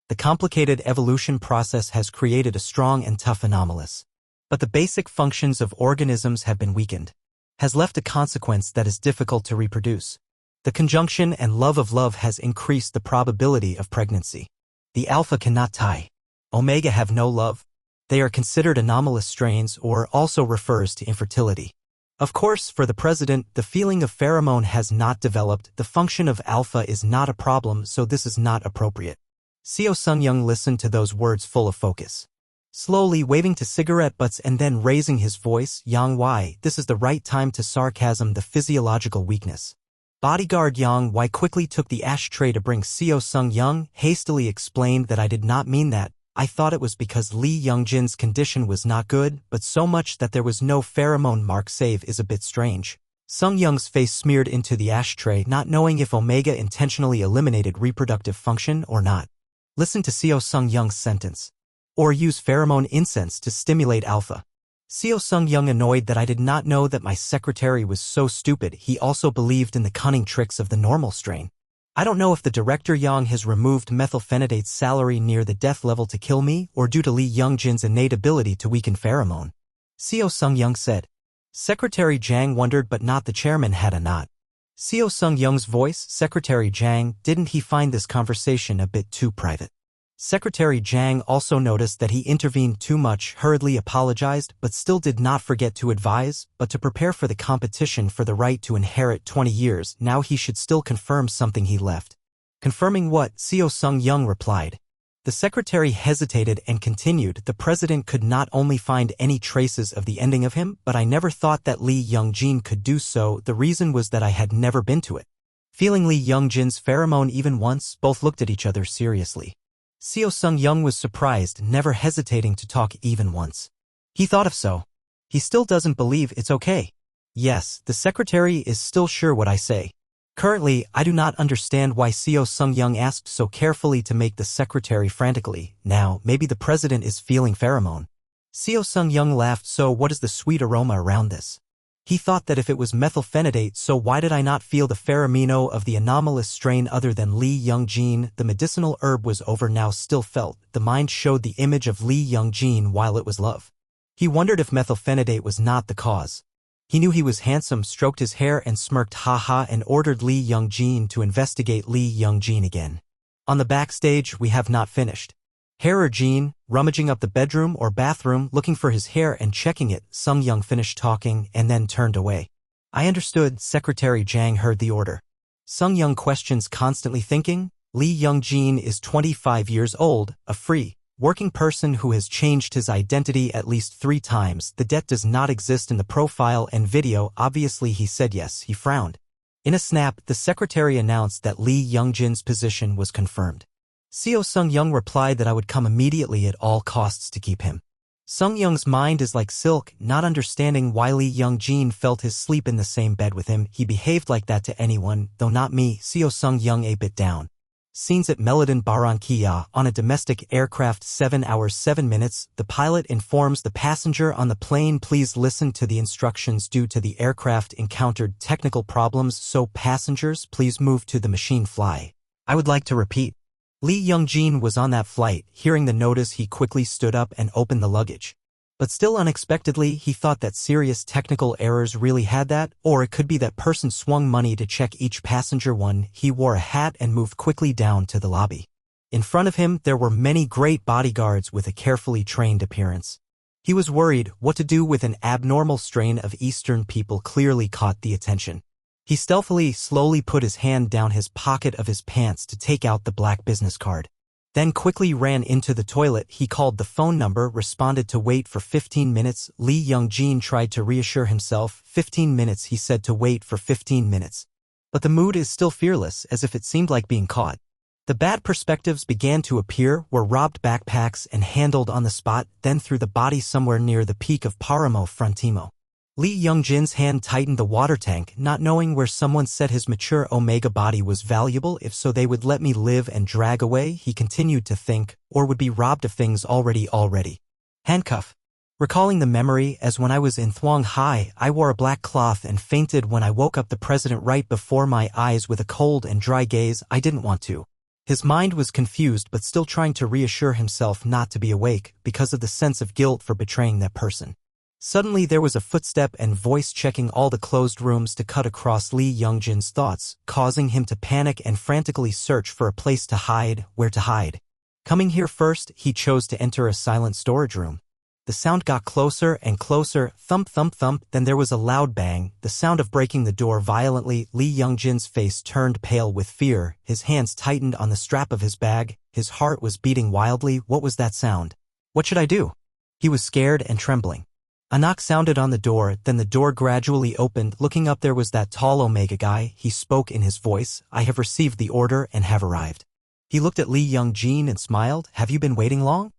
Speaker 1: The complicated evolution process has created a strong and tough anomalous. But the basic functions of organisms have been weakened. Has left a consequence that is difficult to reproduce. The conjunction and love of love has increased the probability of pregnancy. The alpha cannot tie. Omega have no love. They are considered anomalous strains or also refers to infertility. Of course, for the president, the feeling of pheromone has not developed. The function of alpha is not a problem, so this is not appropriate. Seo Sung-young listened to those words full of focus. Slowly waving to cigarette butts and then raising his voice, Yang Wai, this is the right time to sarcasm the physiological weakness. Bodyguard Yang Wai quickly took the ashtray to bring Seo Sung-young, hastily explained that I did not mean that. I thought it was because Lee Young-jin's condition was not good, but so much that there was no pheromone mark save is a bit strange. Sung-young's face smeared into the ashtray, not knowing if Omega intentionally eliminated reproductive function or not. Listen to Seo Sung-young's sentence. Or use pheromone incense to stimulate alpha. Seo Sung-young annoyed that I did not know that my secretary was so stupid. He also believed in the cunning tricks of the normal strain. I don't know if the director Yang has removed methylphenidate's salary near the death level to kill me or due to Lee Young-jin's innate ability to weaken pheromone. Seo Sung-young said. Secretary Jang wondered, but not the chairman had a nod. Seo Sung-young's voice, Secretary Jang, didn't he find this conversation a bit too private? Secretary Jang also noticed that he intervened too much, hurriedly apologized, but still did not forget to advise, but to prepare for the competition for the right to inherit 20 years, now he should still confirm something he left. Confirming what? Seo Sung-young replied. The secretary hesitated and continued, the president could not only find any traces of the ending of him, but I never thought that Lee Young-jin could do so. The reason was that I had never been to it. Feeling Lee Young-jin's pheromone even once, both looked at each other seriously. Seo Sung-young was surprised, never hesitating to talk even once. He thought of so. He still doesn't believe it's okay. Yes, the secretary is still sure what I say. Currently, I do not understand why Seo Sung-young asked so carefully to make the secretary frantically. Now, maybe the president is feeling pheromone. Seo Sung-young laughed. So what is the sweet aroma around this? He thought that if it was methylphenidate, so why did I not feel the pheromone of the anomalous strain other than Lee Young-jin? The medicinal herb was over now, still felt. The mind showed the image of Lee Young-jin while it was love. He wondered if methylphenidate was not the cause. He knew he was handsome, stroked his hair and smirked haha and ordered Lee Young-jin to investigate Lee Young-jin again. On the backstage, we have not finished. Hair or Jin, rummaging up the bedroom or bathroom looking for his hair and checking it, Sung-young finished talking and then turned away. I understood. Secretary Jang heard the order. Sung-young questions constantly thinking. Lee Young-jin is 25 years old, a free, working person who has changed his identity at least 3 times. The debt does not exist in the profile and video. Obviously he said yes. He frowned. In a snap, the secretary announced that Lee Young-jin's position was confirmed. Seo Sung-young replied that I would come immediately at all costs to keep him. Sung-young's mind is like silk, not understanding why Lee Young-jin felt his sleep in the same bed with him. He behaved like that to anyone, though not me. Seo Sung-young a bit down. Scenes at Melodin Barranquilla on a domestic aircraft. 7 hours 7 minutes. The pilot informs the passenger on the plane, please listen to the instructions. Due to the aircraft encountered technical problems, so passengers please move to the machine fly. I would like to repeat. Lee Young-jin was on that flight. Hearing the notice, he quickly stood up and opened the luggage. But still unexpectedly, he thought that serious technical errors really had that, or it could be that person swung money to check each passenger. He wore a hat and moved quickly down to the lobby. In front of him, there were many great bodyguards with a carefully trained appearance. He was worried what to do with an abnormal strain of Eastern people clearly caught the attention. He stealthily, slowly put his hand down his pocket of his pants to take out the black business card. Then quickly ran into the toilet. He called the phone number, responded to wait for 15 minutes. Lee Young-jin tried to reassure himself. 15 minutes, he said, to wait for 15 minutes. But the mood is still fearless, as if it seemed like being caught. The bad perspectives began to appear, were robbed backpacks and handled on the spot, then threw the body somewhere near the peak of Paramo Frontimo. Lee Young-jin's hand tightened the water tank, not knowing where someone said his mature Omega body was valuable. If so, they would let me live and drag away, he continued to think, or would be robbed of things already. Handcuff. Recalling the memory, as when I was in Thuong Hai, I wore a black cloth and fainted when I woke up the president right before my eyes with a cold and dry gaze. I didn't want to. His mind was confused but still trying to reassure himself not to be awake, because of the sense of guilt for betraying that person. Suddenly there was a footstep and voice checking all the closed rooms to cut across Lee Young-jin's thoughts, causing him to panic and frantically search for a place to hide. Where to hide? Coming here first, he chose to enter a silent storage room. The sound got closer and closer, thump thump thump, then there was a loud bang, the sound of breaking the door violently. Lee Young-jin's face turned pale with fear, his hands tightened on the strap of his bag, his heart was beating wildly. What was that sound? What should I do? He was scared and trembling. A knock sounded on the door, then the door gradually opened. Looking up, there was that tall Omega guy. He spoke in his voice. I have received the order and have arrived. He looked at Lee Young-jin and smiled. Have you been waiting long?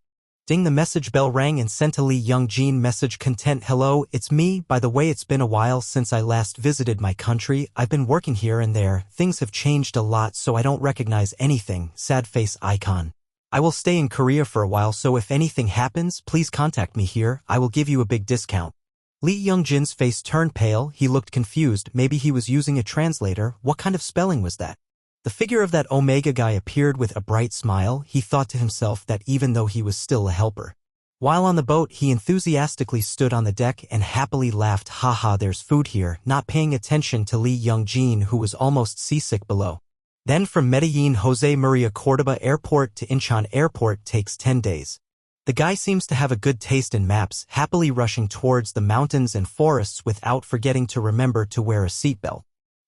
Speaker 1: Ding, the message bell rang and sent to Lee Young-jin. Message content. Hello, it's me. By the way, it's been a while since I last visited my country. I've been working here and there. Things have changed a lot, so I don't recognize anything. Sad face icon. I will stay in Korea for a while, so if anything happens, please contact me here. I will give you a big discount. Lee Young-jin's face turned pale. He looked confused. Maybe he was using a translator. What kind of spelling was that? The figure of that Omega guy appeared with a bright smile. He thought to himself that even though he was still a helper. While on the boat, he enthusiastically stood on the deck and happily laughed. Haha, there's food here, not paying attention to Lee Young-jin, who was almost seasick below. Then from Medellin Jose Maria Cordoba Airport to Incheon Airport takes 10 days. The guy seems to have a good taste in maps, happily rushing towards the mountains and forests without forgetting to remember to wear a seatbelt.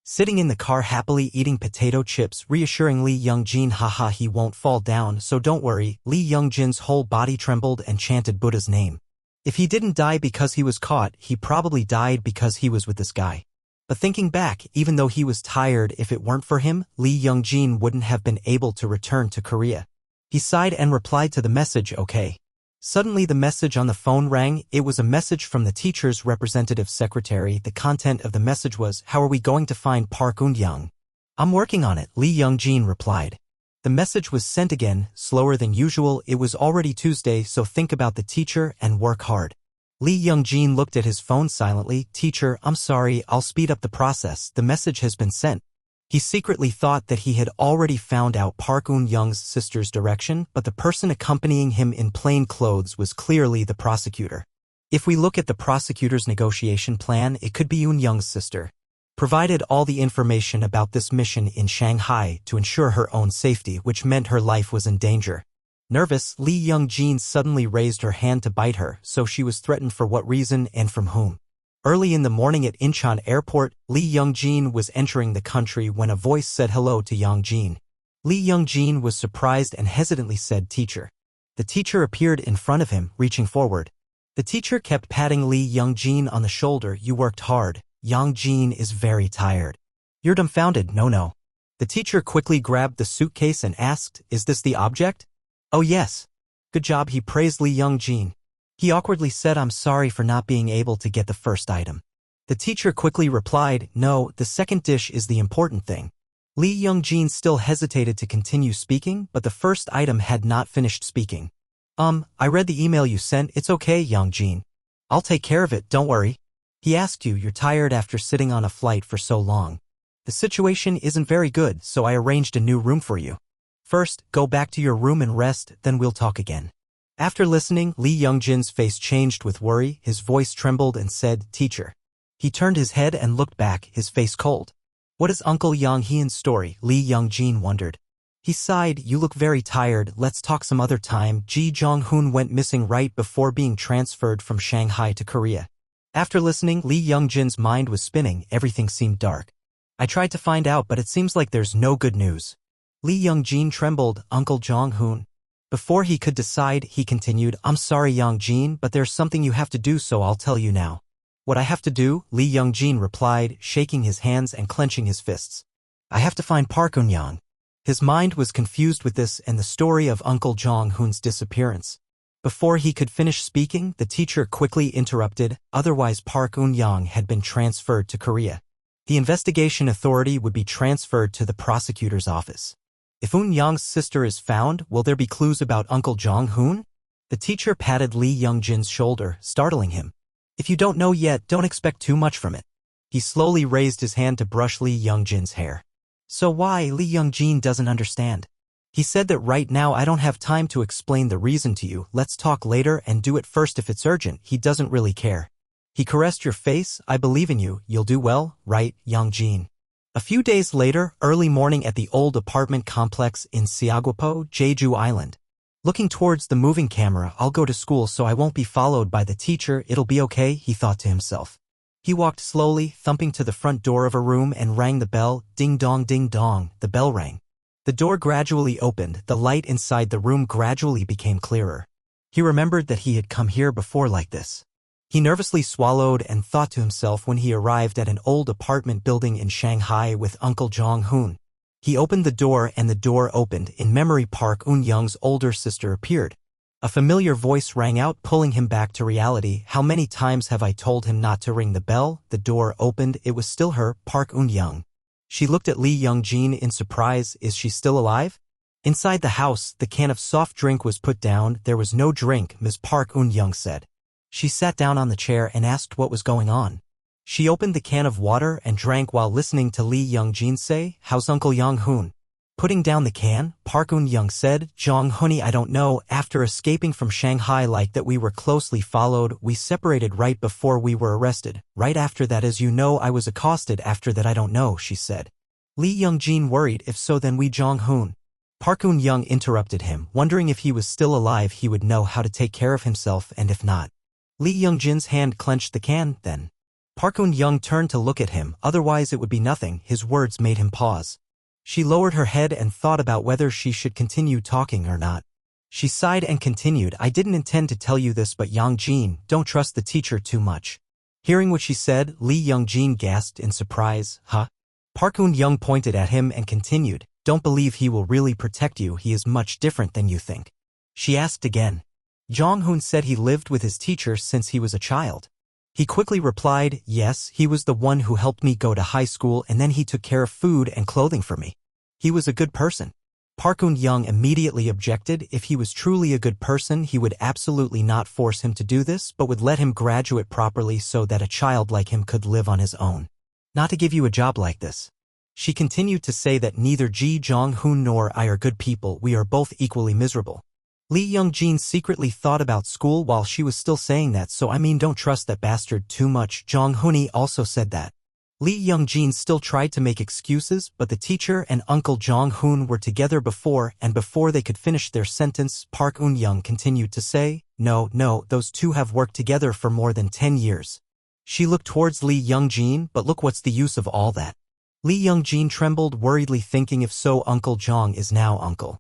Speaker 1: Sitting in the car happily eating potato chips, reassuring Lee Young-jin, haha, he won't fall down, so don't worry. Lee Young-jin's whole body trembled and chanted Buddha's name. If he didn't die because he was caught, he probably died because he was with this guy. But thinking back, even though he was tired, if it weren't for him, Lee Young-jin wouldn't have been able to return to Korea. He sighed and replied to the message, okay. Suddenly the message on the phone rang. It was a message from the teacher's representative secretary. The content of the message was, how are we going to find Park Eun-young? I'm working on it, Lee Young-jin replied. The message was sent again, slower than usual. It was already Tuesday, so think about the teacher and work hard. Lee Young-jin looked at his phone silently. Teacher, I'm sorry, I'll speed up the process. The message has been sent. He secretly thought that he had already found out Park Eun-young's sister's direction, but the person accompanying him in plain clothes was clearly the prosecutor. If we look at the prosecutor's negotiation plan, it could be Eun-young's sister. Provided all the information about this mission in Shanghai to ensure her own safety, which meant her life was in danger. Nervous, Lee Young-jin suddenly raised her hand to bite her, so she was threatened for what reason and from whom. Early in the morning at Incheon Airport, Lee Young-jin was entering the country when a voice said hello to Young-jin. Lee Young-jin was surprised and hesitantly said, teacher. The teacher appeared in front of him, reaching forward. The teacher kept patting Lee Young-jin on the shoulder. You worked hard. Young-jin is very tired. You're dumbfounded, no. The teacher quickly grabbed the suitcase and asked, is this the object? Oh yes. Good job, he praised Lee Young-jin. He awkwardly said, I'm sorry for not being able to get the first item. The teacher quickly replied, no, the second dish is the important thing. Lee Young-jin still hesitated to continue speaking, but the first item had not finished speaking. I read the email you sent. It's okay, Young-jin. I'll take care of it, don't worry. He asked you, you're tired after sitting on a flight for so long. The situation isn't very good, so I arranged a new room for you. First, go back to your room and rest, then we'll talk again. After listening, Lee Young-jin's face changed with worry, his voice trembled and said, teacher. He turned his head and looked back, his face cold. What is Uncle Young-heen's story? Lee Young-jin wondered. He sighed, you look very tired, let's talk some other time. Ji Jong-hoon went missing right before being transferred from Shanghai to Korea. After listening, Lee Young-jin's mind was spinning, everything seemed dark. I tried to find out, but it seems like there's no good news. Lee Young-jin trembled, Uncle Jong-hoon. Before he could decide, he continued, I'm sorry Young-jin, but there's something you have to do, so I'll tell you now. What I have to do? Lee Young-jin replied, shaking his hands and clenching his fists. I have to find Park Eun-young. His mind was confused with this and the story of Uncle Jong-hoon's disappearance. Before he could finish speaking, the teacher quickly interrupted, otherwise Park Eun-young had been transferred to Korea. The investigation authority would be transferred to the prosecutor's office. If Eun-young's sister is found, will there be clues about Uncle Jong-hoon? The teacher patted Lee Young-jin's shoulder, startling him. If you don't know yet, don't expect too much from it. He slowly raised his hand to brush Lee Young-jin's hair. So why? Lee Young-jin doesn't understand. He said that right now I don't have time to explain the reason to you, let's talk later and do it first if it's urgent. He doesn't really care. He caressed your face, I believe in you, you'll do well, right, Young-jin? A few days later, early morning at the old apartment complex in Siagwapo, Jeju Island. Looking towards the moving camera, I'll go to school so I won't be followed by the teacher, it'll be okay, he thought to himself. He walked slowly, thumping to the front door of a room and rang the bell, ding dong, the bell rang. The door gradually opened, the light inside the room gradually became clearer. He remembered that he had come here before like this. He nervously swallowed and thought to himself when he arrived at an old apartment building in Shanghai with Uncle Jong-hoon. He opened the door and the door opened. In memory, Park Eun-young's older sister appeared. A familiar voice rang out, pulling him back to reality. How many times have I told him not to ring the bell? The door opened. It was still her, Park Eun-young. She looked at Lee Young-jin in surprise. Is she still alive? Inside the house, the can of soft drink was put down. There was no drink, Ms. Park Eun-young said. She sat down on the chair and asked what was going on. She opened the can of water and drank while listening to Lee Young-jin say, how's Uncle Young-hoon? Putting down the can, Park Eun-young said, Jong-hoon, I don't know, after escaping from Shanghai like that we were closely followed, we separated right before we were arrested. Right after that, as you know, I was accosted. After that I don't know, she said. Lee Young-jin worried, if so then we Jong-hoon. Park Eun-young interrupted him, wondering if he was still alive he would know how to take care of himself and if not. Lee Young-jin's hand clenched the can, then. Park Eun-young turned to look at him, otherwise it would be nothing. His words made him pause. She lowered her head and thought about whether she should continue talking or not. She sighed and continued, I didn't intend to tell you this, but Young-jin, don't trust the teacher too much. Hearing what she said, Lee Young-jin gasped in surprise. Huh? Park Eun-young pointed at him and continued, don't believe he will really protect you, he is much different than you think. She asked again. Jong-hoon said he lived with his teacher since he was a child. He quickly replied, yes, he was the one who helped me go to high school and then he took care of food and clothing for me. He was a good person. Park Eun-young immediately objected. If he was truly a good person, he would absolutely not force him to do this, but would let him graduate properly so that a child like him could live on his own. Not to give you a job like this. She continued to say that neither Ji Jong-hoon nor I are good people, we are both equally miserable. Lee Young-jin secretly thought about school while she was still saying that, so I mean don't trust that bastard too much. Jong-hoon also said that. Lee Young-jin still tried to make excuses, but the teacher and Uncle Jong-hoon were together before, and before they could finish their sentence, Park Eun-young continued to say, no, those two have worked together for more than 10 years. She looked towards Lee Young-jin, but look, what's the use of all that? Lee Young-jin trembled worriedly, thinking if so Uncle Jong is now uncle.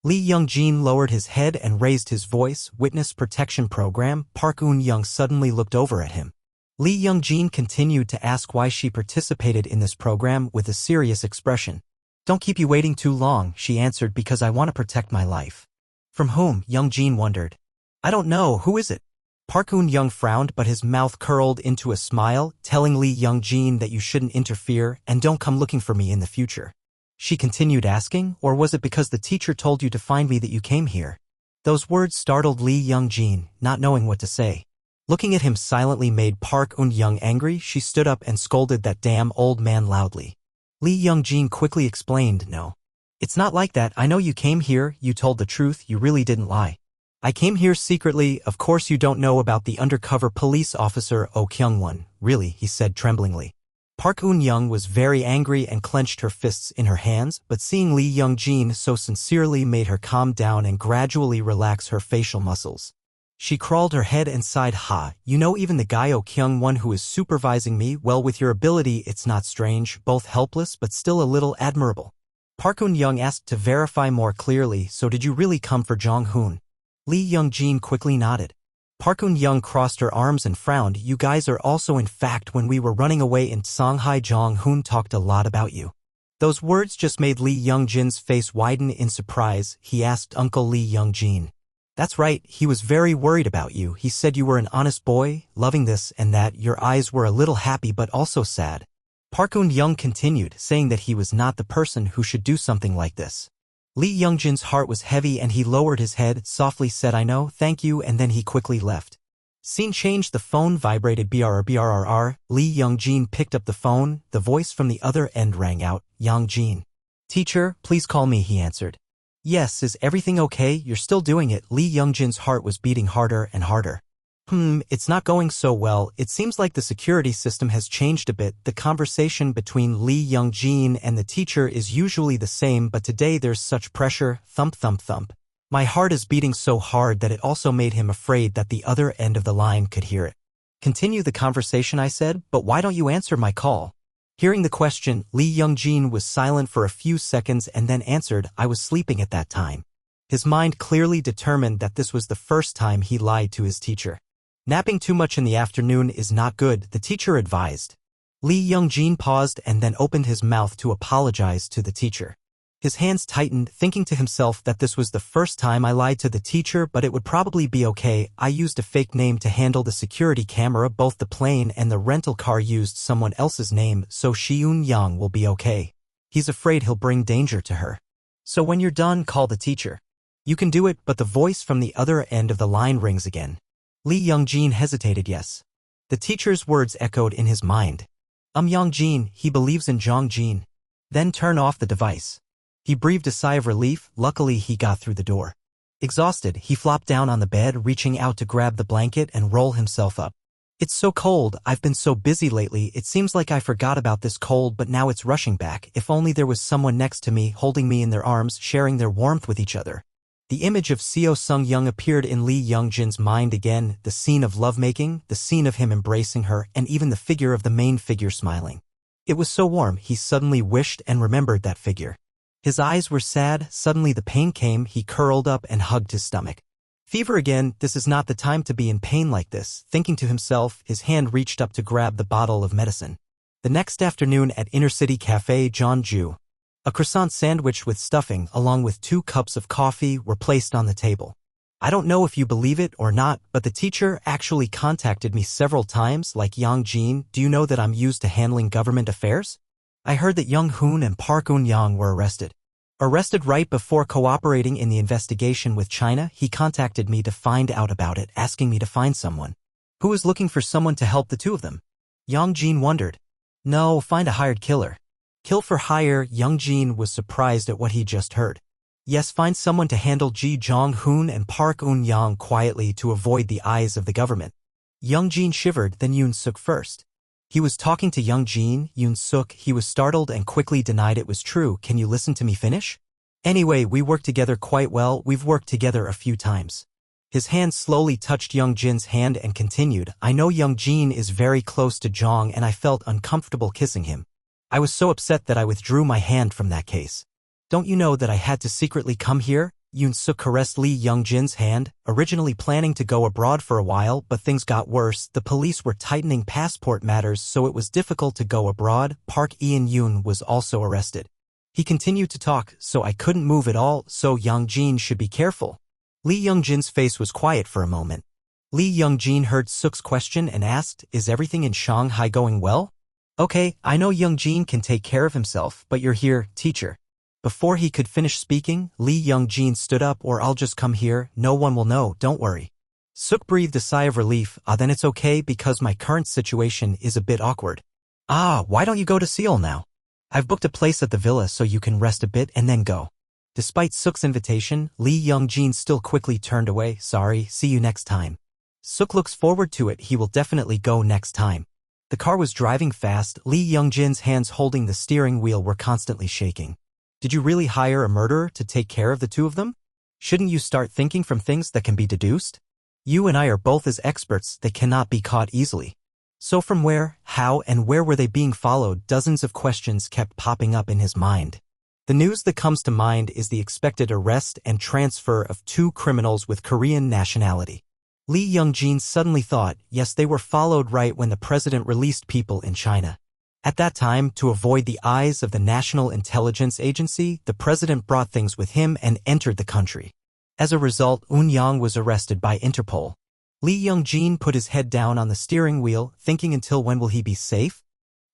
Speaker 1: Lee Young-jin lowered his head and raised his voice. Witness protection program. Park Eun-young suddenly looked over at him. Lee Young-jin continued to ask why she participated in this program with a serious expression. Don't keep you waiting too long, she answered, because I want to protect my life. From whom? Young-jin wondered. I don't know, who is it? Park Eun-young frowned, but his mouth curled into a smile, telling Lee Young-jin that you shouldn't interfere and don't come looking for me in the future. She continued asking, or was it because the teacher told you to find me that you came here? Those words startled Lee Young-jin, not knowing what to say. Looking at him silently made Park Eun-young angry. She stood up and scolded that damn old man loudly. Lee Young-jin quickly explained, no. It's not like that, I know you came here, you told the truth, you really didn't lie. I came here secretly, of course you don't know about the undercover police officer Oh Kyung-won, really, he said tremblingly. Park Eun-young was very angry and clenched her fists in her hands, but seeing Lee Young-jin so sincerely made her calm down and gradually relax her facial muscles. She crawled her head and sighed, you know even the guy Oh Kyung-won who is supervising me, well with your ability it's not strange, both helpless but still a little admirable. Park Eun-young asked to verify more clearly, so did you really come for Jong-hoon? Lee Young-jin quickly nodded. Park Eun-young crossed her arms and frowned. You guys are also, in fact, when we were running away in Songhai, Jong-hoon talked a lot about you. Those words just made Lee Young-jin's face widen in surprise. He asked Uncle Lee Young-jin. That's right, he was very worried about you. He said you were an honest boy, loving this and that. Your eyes were a little happy but also sad. Park Eun-young continued, saying that he was not the person who should do something like this. Lee Young-jin's heart was heavy and he lowered his head, softly said I know, thank you, and then he quickly left. Scene changed. The phone vibrated. Brrrr. Lee Young-jin picked up the phone. The voice from the other end rang out. Young-jin. Teacher, please call me, he answered. Yes, is everything okay? You're still doing it. Lee Young-jin's heart was beating harder and harder. It's not going so well. It seems like the security system has changed a bit. The conversation between Lee Young-jin and the teacher is usually the same, but today there's such pressure. Thump, thump, thump. My heart is beating so hard that it also made him afraid that the other end of the line could hear it. Continue the conversation, I said, but why don't you answer my call? Hearing the question, Lee Young-jin was silent for a few seconds and then answered, I was sleeping at that time. His mind clearly determined that this was the first time he lied to his teacher. Napping too much in the afternoon is not good, the teacher advised. Lee Young-jin paused and then opened his mouth to apologize to the teacher. His hands tightened, thinking to himself that this was the first time I lied to the teacher, but it would probably be okay. I used a fake name to handle the security camera. Both the plane and the rental car used someone else's name, so Shi-eun-yang will be okay. He's afraid he'll bring danger to her. So when you're done, call the teacher. You can do it, but the voice from the other end of the line rings again. Lee Young-jin hesitated. Yes. The teacher's words echoed in his mind. Young-jin, he believes in Jong-jin. Then turn off the device. He breathed a sigh of relief. Luckily he got through the door. Exhausted, he flopped down on the bed, reaching out to grab the blanket and roll himself up. It's so cold. I've been so busy lately. It seems like I forgot about this cold, but now it's rushing back. If only there was someone next to me, holding me in their arms, sharing their warmth with each other. The image of Seo Sung-young appeared in Lee Young-jin's mind again, the scene of lovemaking, the scene of him embracing her, and even the figure of the main figure smiling. It was so warm, he suddenly wished and remembered that figure. His eyes were sad, suddenly the pain came, he curled up and hugged his stomach. Fever again, this is not the time to be in pain like this, thinking to himself, his hand reached up to grab the bottle of medicine. The next afternoon at Inner City Cafe Jeonju, a croissant sandwich with stuffing along with 2 cups of coffee were placed on the table. I don't know if you believe it or not, but the teacher actually contacted me several times like Yang Jin, do you know that I'm used to handling government affairs? I heard that Young Hoon and Park Eun-young were arrested. Arrested right before cooperating in the investigation with China, he contacted me to find out about it, asking me to find someone. Who is looking for someone to help the two of them? Yang Jin wondered. No, find a hired killer. Kill for hire, Young Jin was surprised at what he just heard. Yes, find someone to handle Ji Jong-hoon and Park Eun-young quietly to avoid the eyes of the government. Young Jin shivered, then Yoon-suk first. He was talking to Young Jin, Yoon-suk, he was startled and quickly denied it was true. Can you listen to me finish? Anyway, we work together quite well, we've worked together a few times. His hand slowly touched Young Jin's hand and continued, I know Young Jin is very close to Jong and I felt uncomfortable kissing him. I was so upset that I withdrew my hand from that case. Don't you know that I had to secretly come here? Yoon-suk caressed Lee Young-jin's hand, originally planning to go abroad for a while, but things got worse. The police were tightening passport matters, so it was difficult to go abroad. Park Eun-yoon was also arrested. He continued to talk, so I couldn't move at all, so Young Jin should be careful. Lee Young-jin's face was quiet for a moment. Lee Young-jin heard Suk's question and asked, is everything in Shanghai going well? Okay, I know Young Jin can take care of himself, but you're here, teacher. Before he could finish speaking, Lee Young-jin stood up, or I'll just come here, no one will know, don't worry. Suk breathed a sigh of relief, then it's okay because my current situation is a bit awkward. Why don't you go to Seoul now? I've booked a place at the villa so you can rest a bit and then go. Despite Suk's invitation, Lee Young-jin still quickly turned away, sorry, see you next time. Suk looks forward to it, he will definitely go next time. The car was driving fast, Lee Young-jin's hands holding the steering wheel were constantly shaking. Did you really hire a murderer to take care of the two of them? Shouldn't you start thinking from things that can be deduced? You and I are both as experts, they cannot be caught easily. So from where, how, and where were they being followed? Dozens of questions kept popping up in his mind. The news that comes to mind is the expected arrest and transfer of 2 criminals with Korean nationality. Lee Young-jin suddenly thought, yes, they were followed right when the president released people in China. At that time, to avoid the eyes of the National Intelligence Agency, the president brought things with him and entered the country. As a result, Eun-young was arrested by Interpol. Lee Young-jin put his head down on the steering wheel, thinking until when will he be safe?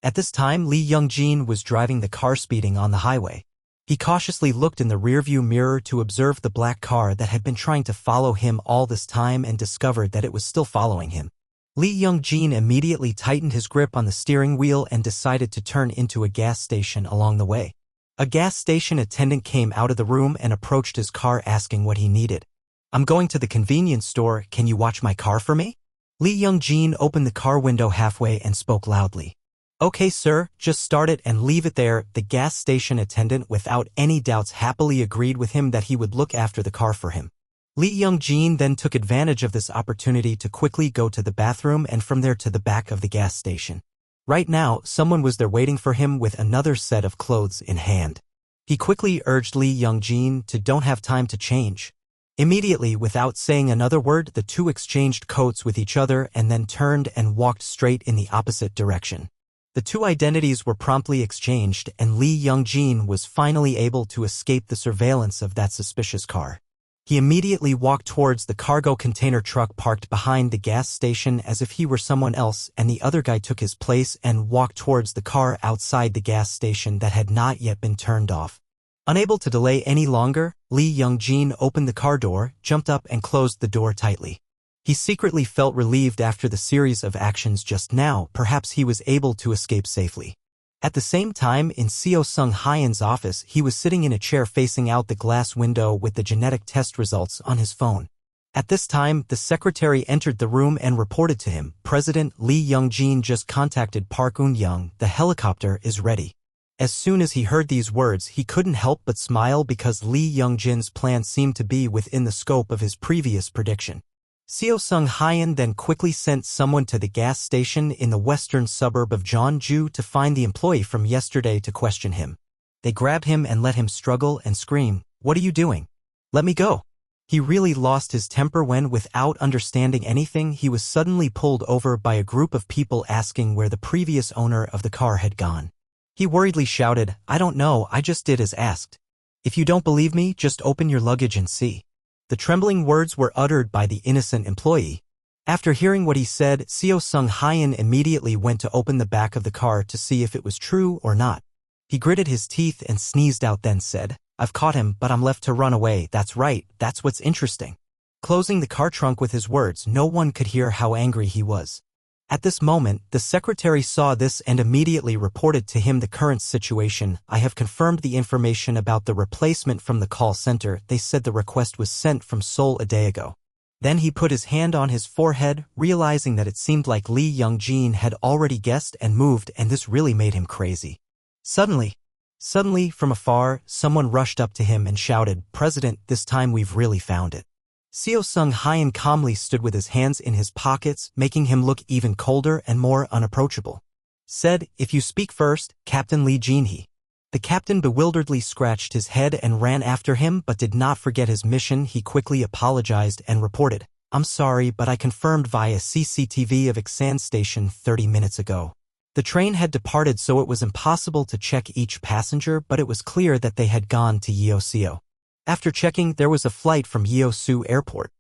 Speaker 1: At this time, Lee Young-jin was driving the car speeding on the highway. He cautiously looked in the rearview mirror to observe the black car that had been trying to follow him all this time and discovered that it was still following him. Lee Young-jin immediately tightened his grip on the steering wheel and decided to turn into a gas station along the way. A gas station attendant came out of the room and approached his car asking what he needed. I'm going to the convenience store, can you watch my car for me? Lee Young-jin opened the car window halfway and spoke loudly. Okay sir, just start it and leave it there. The gas station attendant without any doubts happily agreed with him that he would look after the car for him. Lee Young-jin then took advantage of this opportunity to quickly go to the bathroom and from there to the back of the gas station. Right now, someone was there waiting for him with another set of clothes in hand. He quickly urged Lee Young-jin to don't have time to change. Immediately, without saying another word, the two exchanged coats with each other and then turned and walked straight in the opposite direction. The two identities were promptly exchanged and Lee Young-jin was finally able to escape the surveillance of that suspicious car. He immediately walked towards the cargo container truck parked behind the gas station as if he were someone else, and the other guy took his place and walked towards the car outside the gas station that had not yet been turned off. Unable to delay any longer, Lee Young-jin opened the car door, jumped up and closed the door tightly. He secretly felt relieved after the series of actions just now, perhaps he was able to escape safely. At the same time, in Seo Sung-hyan's office, he was sitting in a chair facing out the glass window with the genetic test results on his phone. At this time, the secretary entered the room and reported to him, President Lee Young-jin just contacted Park Eun-young, the helicopter is ready. As soon as he heard these words, he couldn't help but smile because Lee Young-jin's plan seemed to be within the scope of his previous prediction. Seo Sung-hyun then quickly sent someone to the gas station in the western suburb of Jeonju to find the employee from yesterday to question him. They grabbed him and let him struggle and scream, "What are you doing? Let me go." He really lost his temper when, without understanding anything, he was suddenly pulled over by a group of people asking where the previous owner of the car had gone. He worriedly shouted, "I don't know, I just did as asked. If you don't believe me, just open your luggage and see." The trembling words were uttered by the innocent employee. After hearing what he said, Seo Sung-hyun immediately went to open the back of the car to see if it was true or not. He gritted his teeth and sneezed out, then said, "I've caught him, but I'm left to run away. That's right, that's what's interesting." Closing the car trunk with his words, no one could hear how angry he was. At this moment, the secretary saw this and immediately reported to him the current situation. "I have confirmed the information about the replacement from the call center. They said the request was sent from Seoul a day ago." Then he put his hand on his forehead, realizing that it seemed like Lee Young-jin had already guessed and moved, and this really made him crazy. Suddenly, from afar, someone rushed up to him and shouted, "President, this time we've really found it." Seo Sung-hyun calmly stood with his hands in his pockets, making him look even colder and more unapproachable. Said, "If you speak first, Captain Lee Jin-hee." The captain bewilderedly scratched his head and ran after him but did not forget his mission. He quickly apologized and reported, "I'm sorry, but I confirmed via CCTV of Iksan Station 30 minutes ago. The train had departed, so it was impossible to check each passenger, but it was clear that they had gone to Yeoseo. After checking, there was a flight from Yeosu Airport.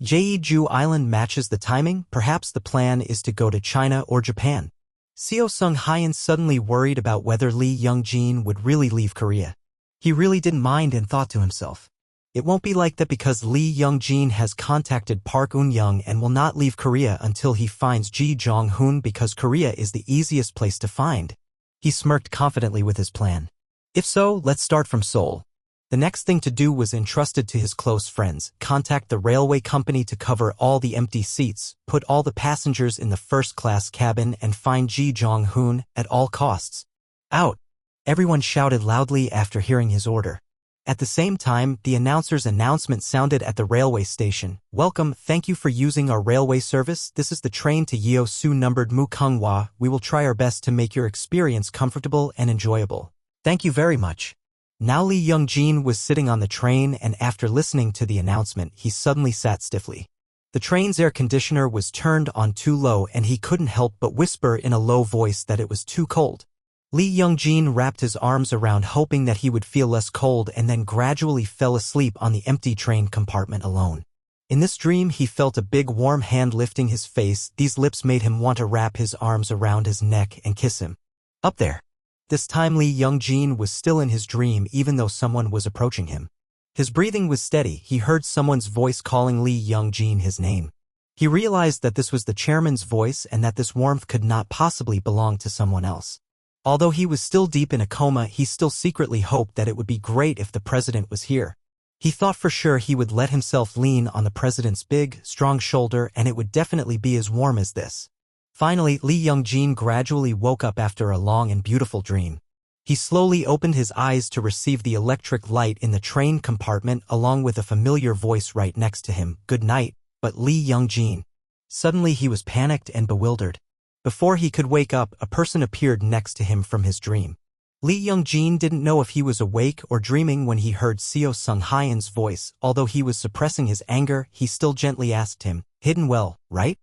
Speaker 1: Jeju Island matches the timing. Perhaps the plan is to go to China or Japan." Seo Sung-hyun suddenly worried about whether Lee Young-jin would really leave Korea. He really didn't mind and thought to himself, it won't be like that because Lee Young-jin has contacted Park Eun-young and will not leave Korea until he finds Ji Jong-hoon because Korea is the easiest place to find. He smirked confidently with his plan. "If so, let's start from Seoul." The next thing to do was entrusted to his close friends: contact the railway company to cover all the empty seats, put all the passengers in the first-class cabin, and find Ji Jong-hoon at all costs. "Out!" everyone shouted loudly after hearing his order. At the same time, the announcer's announcement sounded at the railway station. "Welcome, thank you for using our railway service. This is the train to Yeosu numbered Mukunghwa. We will try our best to make your experience comfortable and enjoyable. Thank you very much." Now Lee Young-jin was sitting on the train, and after listening to the announcement, he suddenly sat stiffly. The train's air conditioner was turned on too low and he couldn't help but whisper in a low voice that it was too cold. Lee Young-jin wrapped his arms around, hoping that he would feel less cold, and then gradually fell asleep on the empty train compartment alone. In this dream, he felt a big warm hand lifting his face. These lips made him want to wrap his arms around his neck and kiss him. Up there. This time Lee Young-jin was still in his dream even though someone was approaching him. His breathing was steady. He heard someone's voice calling Lee Young-jin his name. He realized that this was the chairman's voice and that this warmth could not possibly belong to someone else. Although he was still deep in a coma, he still secretly hoped that it would be great if the president was here. He thought for sure he would let himself lean on the president's big, strong shoulder, and it would definitely be as warm as this. Finally, Lee Young-jin gradually woke up after a long and beautiful dream. He slowly opened his eyes to receive the electric light in the train compartment along with a familiar voice right next to him. "Good night." But Lee Young-jin. Suddenly he was panicked and bewildered. Before he could wake up, a person appeared next to him from his dream. Lee Young-jin didn't know if he was awake or dreaming when he heard Seo Sung-hyun's voice. Although he was suppressing his anger, he still gently asked him, "Hidden well, right?"